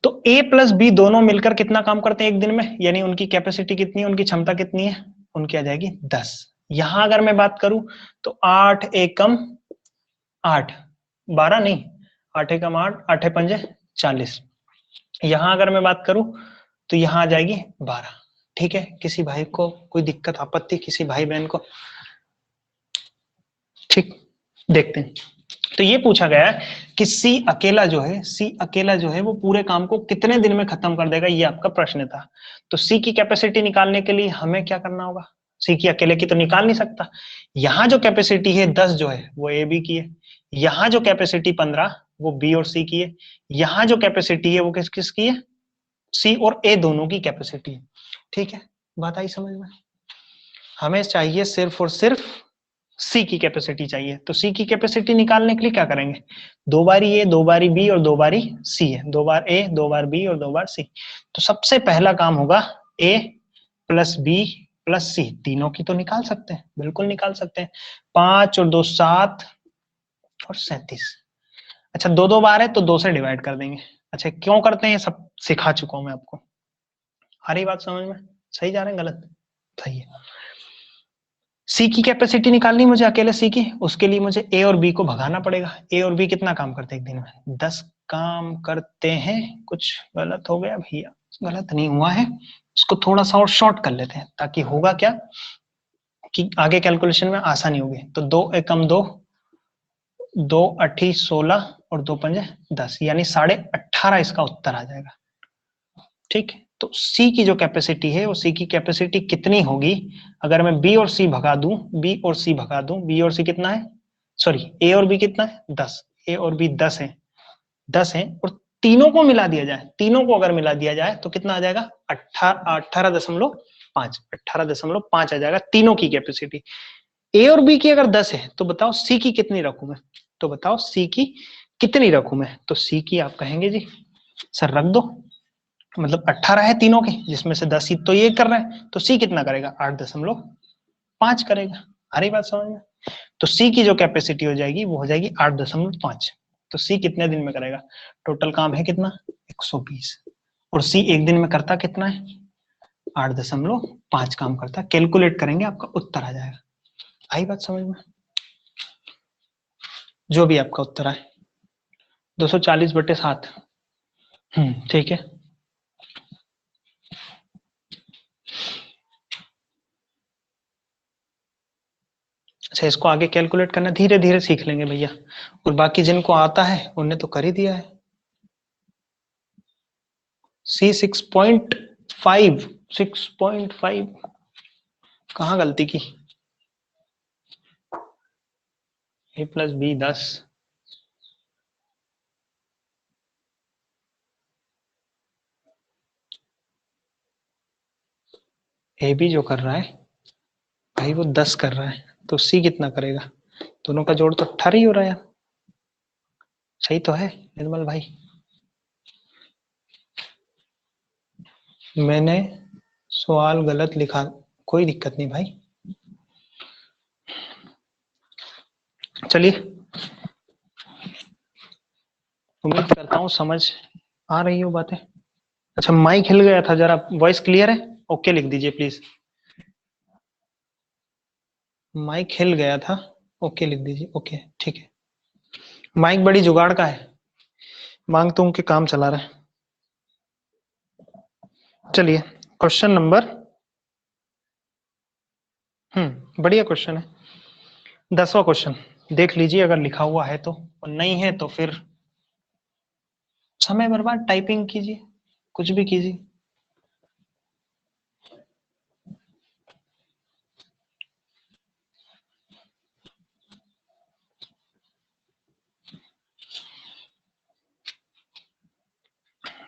तो ए प्लस बी दोनों मिलकर कितना काम करते हैं एक दिन में, यानी उनकी कैपेसिटी कितनी है, उनकी क्षमता कितनी है, उनकी आ जाएगी 10। यहां अगर मैं बात करूं तो 8 एकम 8, 12 नहीं, 8 एकम 8, 8 पंजे 40। यहां अगर मैं बात करूं तो यहां आ जाएगी 12। ठीक है, किसी भाई को कोई दिक्कत आपत्ति, किसी भाई बहन को? ठीक, देखते हैं। तो ये पूछा गया है कि सी अकेला जो है वो पूरे काम को कितने दिन में खत्म कर देगा, ये आपका प्रश्न था। तो सी की कैपेसिटी निकालने के लिए हमें क्या करना होगा, सी की अकेले की तो निकाल नहीं सकता। यहाँ जो कैपेसिटी है 10 जो है वो ए बी की है, यहाँ जो कैपेसिटी 15 वो बी और सी की है, यहाँ जो कैपेसिटी है वो किस किसकी है, सी और ए दोनों की कैपेसिटी है। ठीक है, बात आई समझ में। हमें चाहिए सिर्फ और सिर्फ सी की कैपेसिटी चाहिए, तो सी की कैपेसिटी निकालने के लिए क्या करेंगे, 2 बारी ए 2 बारी बी और 2 बारी सी है, 2 बार ए 2 बार बी और 2 बार सी। तो सबसे पहला काम होगा ए प्लस बी प्लस सी, तीनों की तो निकाल सकते हैं, बिल्कुल निकाल सकते हैं। 5 और 2 7 और 37। अच्छा 2 बार है तो 2 से डिवाइड कर देंगे। अच्छा क्यों करते हैं ये सब सिखा चुका हूं मैं आपको, आ रही बात समझ में, सही जा रहे हैं गलत, सही है। सी की कैपेसिटी निकालनी मुझे अकेले सी की, उसके लिए मुझे ए और बी को भगाना पड़ेगा। ए और बी कितना काम करते हैं एक दिन में, 10 काम करते हैं। कुछ गलत हो गया भैया, गलत नहीं हुआ है, इसको थोड़ा सा और शॉर्ट कर लेते हैं ताकि होगा क्या कि आगे कैलकुलेशन में आसानी होगी। तो 2 एकम 2, 2 अठी 16 और 2 पंजे 10, यानी 18.5 इसका उत्तर आ जाएगा। ठीक है, तो सी की जो कैपेसिटी है वो सी की कैपेसिटी कितनी होगी, अगर मैं बी और सी भगा दूं, बी और सी भगा दूं, बी और सी कितना है, सॉरी ए और बी कितना है 10, ए और बी 10 है, 10 है, और तीनों को मिला दिया जाए, तीनों को अगर मिला दिया जाए तो कितना आ जाएगा 18.5, 18.5 आ जाएगा तीनों की कैपेसिटी। ए और बी की अगर 10 है तो बताओ सी की कितनी रखूं मैं, तो बताओ सी की कितनी रखूं मैं, तो सी की आप कहेंगे जी सर रख दो, मतलब 18 है तीनों के, जिसमें से 10 ही तो ये कर रहे हैं, तो सी कितना करेगा 8.5 करेगा। आ रही बात समझ में। तो सी की जो कैपेसिटी हो जाएगी वो हो जाएगी 8.5। तो सी कितने दिन में करेगा, टोटल काम है कितना 120, और सी एक दिन में करता कितना है 8.5 काम करता है। कैलकुलेट करेंगे आपका उत्तर आ जाएगा। आई बात समझ में, जो भी आपका उत्तर आए 240/7। ठीक है, अच्छा इसको आगे कैलकुलेट करना धीरे धीरे सीख लेंगे भैया, और बाकी जिनको आता है उन्हें तो कर ही दिया है। सी 6.5, 6.5 कहाँ गलती की, ए प्लस बी 10, ए बी जो कर रहा है भाई वो 10 कर रहा है, तो सी कितना करेगा, दोनों का जोड़ तो 18 ही हो रहा है। सही तो है निर्मल भाई, मैंने सवाल गलत लिखा, कोई दिक्कत नहीं भाई, चलिए उम्मीद करता हूँ समझ आ रही हो बातें। अच्छा माइक हिल गया था, जरा वॉइस क्लियर है, ओके लिख दीजिए प्लीज, माइक हिल गया था, ओके लिख दीजिए, ओके ठीक है। माइक बड़ी जुगाड़ का है, मांग तो उनके काम चला रहा है। चलिए क्वेश्चन नंबर, बढ़िया क्वेश्चन है, 10वां क्वेश्चन देख लीजिए, अगर लिखा हुआ है तो, और नहीं है तो फिर समय बर्बाद, टाइपिंग कीजिए, कुछ भी कीजिए।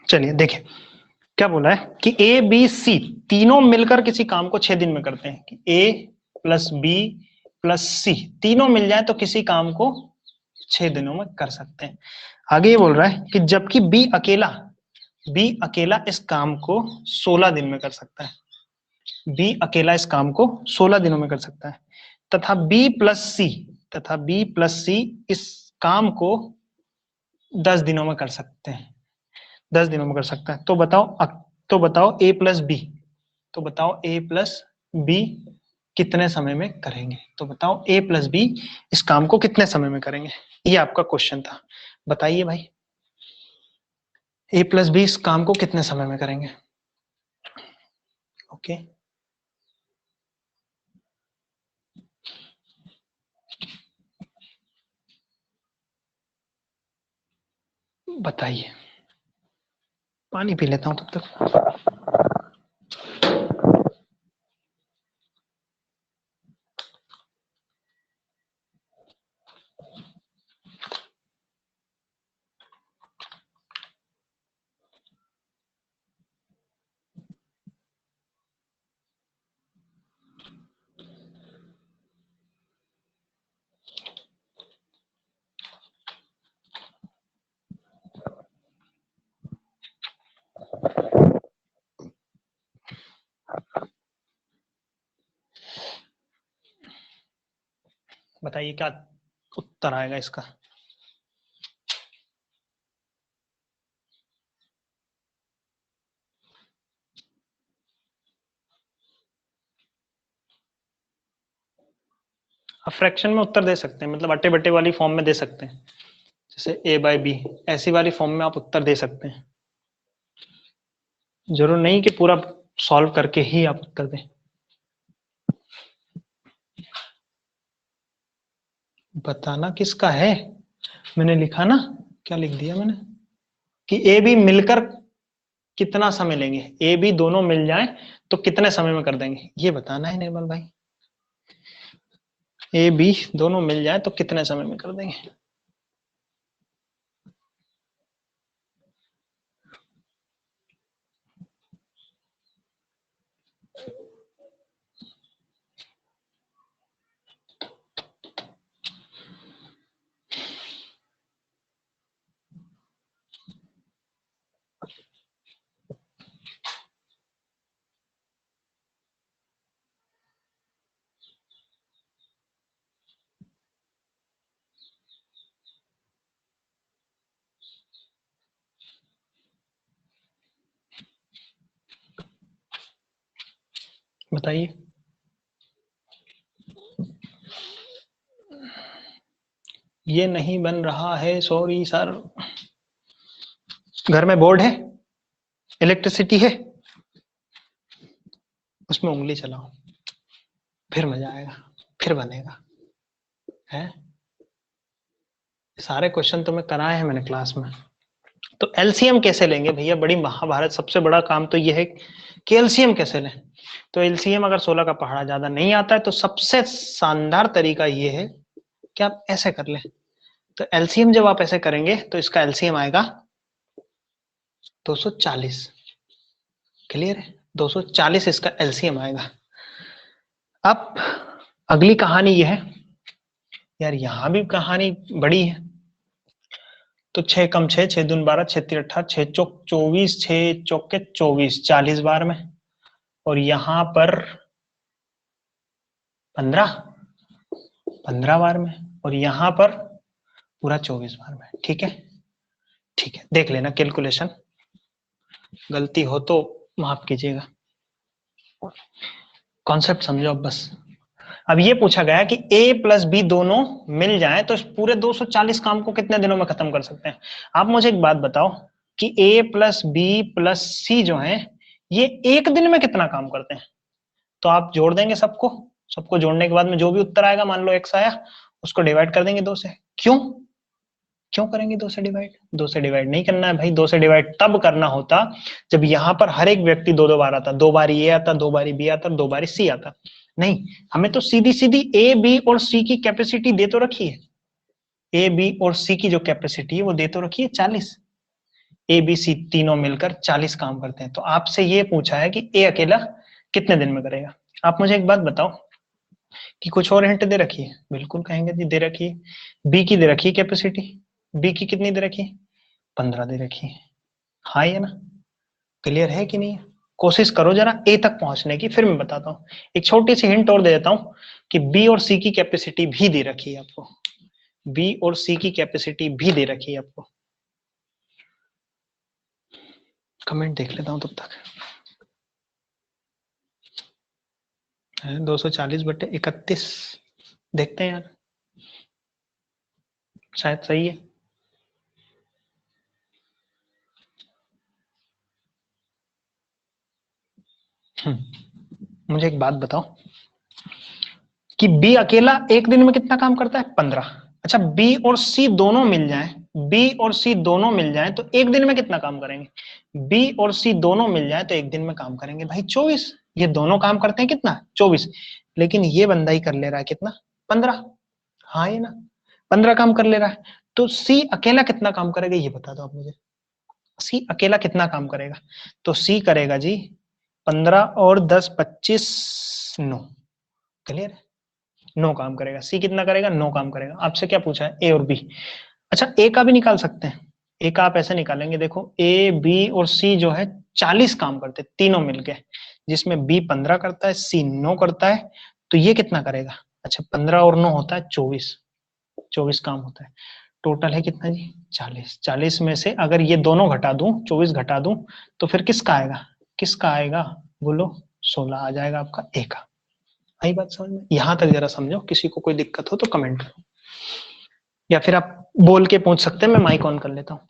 चलिए देखिए क्या बोला है कि ए बी सी तीनों मिलकर किसी काम को 6 दिन में करते हैं, कि ए प्लस बी प्लस सी तीनों मिल जाए तो किसी काम को 6 दिनों में कर सकते हैं। आगे ये बोल रहा है कि जबकि बी अकेला इस काम को 16 दिन में कर सकता है, बी अकेला इस काम को 16 दिनों में कर सकता है, तथा बी प्लस सी इस काम को 10 दिनों में कर सकते हैं, 10 दिनों में कर सकता है। तो बताओ ए प्लस बी, तो बताओ ए प्लस बी कितने समय में करेंगे, तो बताओ ए प्लस बी इस काम को कितने समय में करेंगे, ये आपका क्वेश्चन था। बताइए भाई ए प्लस बी इस काम को कितने समय में करेंगे। ओके बताइए, पानी पी लेता हूं तब तक। बताइए क्या उत्तर आएगा इसका। आप फ्रैक्शन में उत्तर दे सकते हैं, मतलब अट्टे बट्टे वाली फॉर्म में दे सकते हैं, जैसे ए बाई बी, ऐसी वाली फॉर्म में आप उत्तर दे सकते हैं। जरूर नहीं कि पूरा सॉल्व करके ही आप उत्तर दें। बताना किसका है, मैंने लिखा ना, क्या लिख दिया मैंने, कि ए बी मिलकर कितना समय लेंगे, ए बी दोनों मिल जाएं तो कितने समय में कर देंगे, ये बताना है निर्मल भाई। ए बी दोनों मिल जाए तो कितने समय में कर देंगे। बताइए। ये नहीं बन रहा है, सॉरी सर। घर में बोर्ड है, इलेक्ट्रिसिटी है, उसमें उंगली चलाओ, फिर मजा आएगा, फिर बनेगा। है सारे क्वेश्चन तो मैं कराए हैं मैंने क्लास में। तो एलसीएम कैसे लेंगे भैया, बड़ी महाभारत, सबसे बड़ा काम तो ये है कि एलसीएम कैसे लें। तो एलसीएम अगर 16 का पहाड़ा ज्यादा नहीं आता है तो सबसे शानदार तरीका ये है कि आप ऐसे कर लें। तो एलसीएम जब आप ऐसे करेंगे तो इसका एलसीएम आएगा 240। क्लियर है, 240 इसका एलसीएम आएगा। अब अगली कहानी ये है, यार यहां भी कहानी बड़ी है। तो 6 कम 6, 6 दून 12, 6 तीन 18, 6 चौक 24, 6 चौके 24, 40 बार में, और यहां पर 15, 15 बार में, और यहां पर पूरा 24 बार में। ठीक है, ठीक है, देख लेना कैलकुलेशन, गलती हो तो माफ कीजिएगा, कॉन्सेप्ट समझो अब बस। अब ये पूछा गया कि ए प्लस बी दोनों मिल जाए तो इस पूरे 240 काम को कितने दिनों में खत्म कर सकते हैं। आप मुझे एक बात बताओ कि ए प्लस बी प्लस सी जो है ये एक दिन में कितना काम करते हैं। तो आप जोड़ देंगे सबको, सबको जोड़ने के बाद में जो भी उत्तर आएगा, मान लो एक्स आया, उसको डिवाइड कर देंगे 2 से। क्यों क्यों करेंगे 2 से डिवाइड, 2 से डिवाइड नहीं करना है भाई। 2 से डिवाइड तब करना होता जब यहां पर हर एक व्यक्ति 2-2 बार आता, 2 बार ये आता, 2 बार बी आता, 2 बार सी आता। नहीं, हमें तो सीधी सीधी ए बी और सी की कैपेसिटी दे तो रखी है, ए बी और सी की जो कैपेसिटी है वो दे तो रखी है 40। ए बी सी तीनों मिलकर 40 काम करते हैं। तो आपसे ये पूछा है कि ए अकेला कितने दिन में करेगा। आप मुझे एक बात बताओ कि कुछ और हिंट दे रखी है, बिल्कुल कहेंगे जी दे रखी है। बी की दे रखी है कैपेसिटी, बी की कितनी दे रखी है, 15 दे रखी है। हाँ या ना, क्लियर है कि नहीं। कोशिश करो जरा ए तक पहुंचने की, फिर मैं बताता हूँ। एक छोटी सी हिंट और दे देता हूँ कि बी और सी की कैपेसिटी भी दे रखी है आपको, बी और सी की कैपेसिटी भी दे रखी है आपको। कमेंट देख लेता हूँ तब तक। 240/31 देखते हैं यार, शायद सही है। मुझे एक बात बताओ कि बी अकेला एक दिन में कितना काम करता है, 15। अच्छा, बी और सी दोनों मिल जाएं, बी और सी दोनों मिल जाएं तो एक दिन में कितना काम करेंगे। बी और सी दोनों मिल जाएं तो एक दिन में काम करेंगे भाई 24। ये दोनों काम करते हैं कितना, 24। लेकिन ये बंदा ही कर ले रहा है कितना, 15। हाँ ये ना, 15 काम कर ले रहा है। तो सी अकेला कितना काम करेगा ये बता दो आप मुझे, सी अकेला कितना काम करेगा। तो सी करेगा जी 15 और 10 25 9। क्लियर है, 9 काम करेगा। सी कितना करेगा, 9 काम करेगा। आपसे क्या पूछा है, ए और बी। अच्छा, ए का भी निकाल सकते हैं। ए का आप ऐसे निकालेंगे, देखो ए बी और सी जो है 40 काम करते तीनों मिलके, जिसमें बी 15 करता है, सी 9 करता है। तो ये कितना करेगा, अच्छा 15 और 9 होता है 24, 24 काम होता है। टोटल है कितना जी 40, 40 में से अगर ये दोनों घटा दूं 24 घटा दूं तो फिर किसका आएगा, किसका आएगा बोलो, 16 आ जाएगा आपका ए का। आई बात समझ में, यहां तक जरा समझो, किसी को कोई दिक्कत हो तो कमेंट करो, या फिर आप बोल के पूछ सकते हैं, मैं माइक ऑन कर लेता हूं,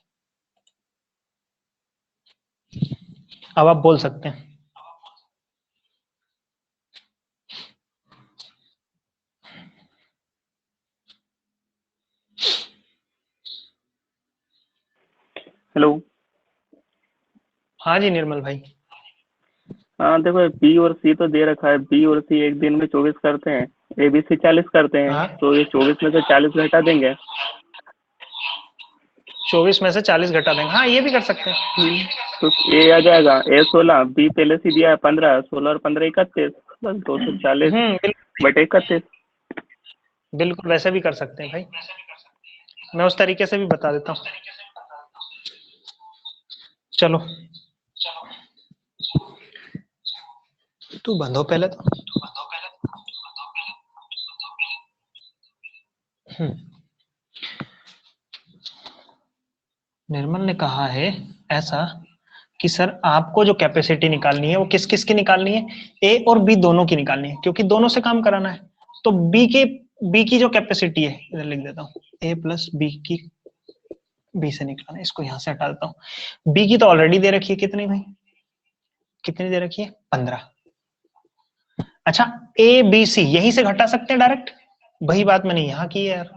अब आप बोल सकते हैं। हेलो। हाँ जी निर्मल भाई। हाँ देखो, बी और सी तो दे रखा है। बी और सी एक दिन में 24 करते हैं, ए बी सी 40 करते हैं, हाँ तो ये 24 में से 40 घटा देंगे। 24 में से 40 घटा देंगे, हाँ ये भी कर सकते हैं। तो ए आ जाएगा, ए 16, बी पहले से दिया है 15, 16 और 15 31, बस 240 बटे 31। बिल्कुल वैसे भी कर सकते हैं भाई, मैं उस तरीके से भी बता देता हूँ। चलो तू बंद हो पहले तो। निर्मल ने कहा है ऐसा कि सर आपको जो कैपेसिटी निकालनी है वो किस किस की निकालनी है, ए और बी दोनों की निकालनी है, क्योंकि दोनों से काम कराना है। तो बी की जो कैपेसिटी है इधर लिख देता हूँ, ए प्लस बी की, बी से निकालना है, इसको यहां से हटा देता हूँ। बी की तो ऑलरेडी दे रखी है, कितनी भाई, कितनी दे रखी है 15। अच्छा ए बी सी यहीं से घटा सकते हैं डायरेक्ट, वही बात मैंने यहां की है यार,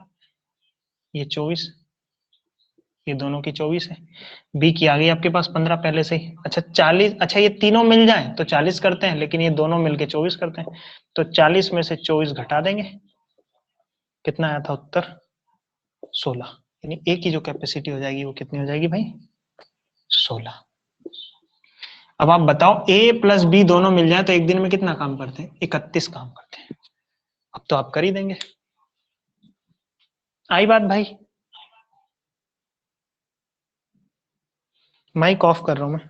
ये 24, ये दोनों की 24 है, बी की आ गई आपके पास 15 पहले से ही। अच्छा 40, अच्छा ये तीनों मिल जाए तो 40 करते हैं, लेकिन ये दोनों मिलके 24 करते हैं, तो 40 में से 24 घटा देंगे, कितना आया था उत्तर 16, यानी ए की जो कैपेसिटी हो जाएगी वो कितनी हो जाएगी भाई 16। अब आप बताओ ए प्लस बी दोनों मिल जाए तो एक दिन में कितना काम करते हैं, 31 काम करते हैं। अब तो आप कर ही देंगे, आई बात भाई। माइक ऑफ कर रहा हूं मैं।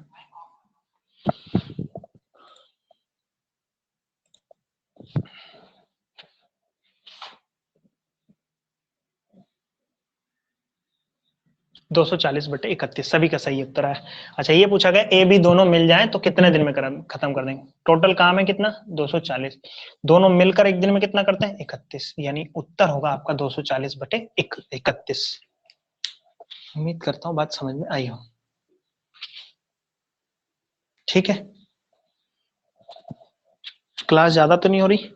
240 बटे 31 सभी का सही उत्तर है। अच्छा ये पूछा गया ए बी दोनों मिल जाए तो कितने दिन में खत्म कर देंगे, टोटल काम है कितना 240, दोनों मिलकर एक दिन में कितना करते हैं 31, यानी उत्तर होगा आपका 240 बटे 31। उम्मीद करता हूँ बात समझ में आई हो, ठीक है। क्लास ज्यादा तो नहीं हो रही,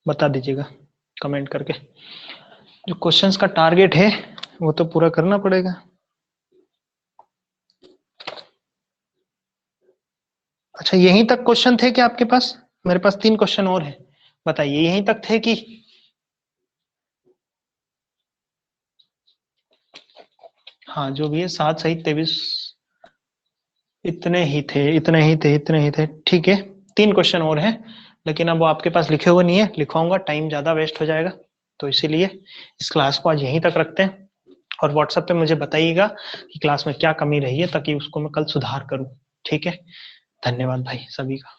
बता दीजिएगा कमेंट करके, जो क्वेश्चंस का टारगेट है वो तो पूरा करना पड़ेगा। अच्छा यहीं तक क्वेश्चन थे क्या आपके पास, मेरे पास 3 क्वेश्चन और है, बताइए यहीं तक थे कि, हाँ जो भी है 7 सही 23, इतने ही थे इतने ही थे इतने ही थे, ठीक है। 3 क्वेश्चन और हैं, लेकिन अब वो आपके पास लिखे हुए नहीं है, लिखवाऊंगा टाइम ज्यादा वेस्ट हो जाएगा, तो इसीलिए इस क्लास को आज यहीं तक रखते हैं। और व्हाट्सएप पे मुझे बताइएगा कि क्लास में क्या कमी रही है, ताकि उसको मैं कल सुधार करूं, ठीक है। धन्यवाद भाई सभी का।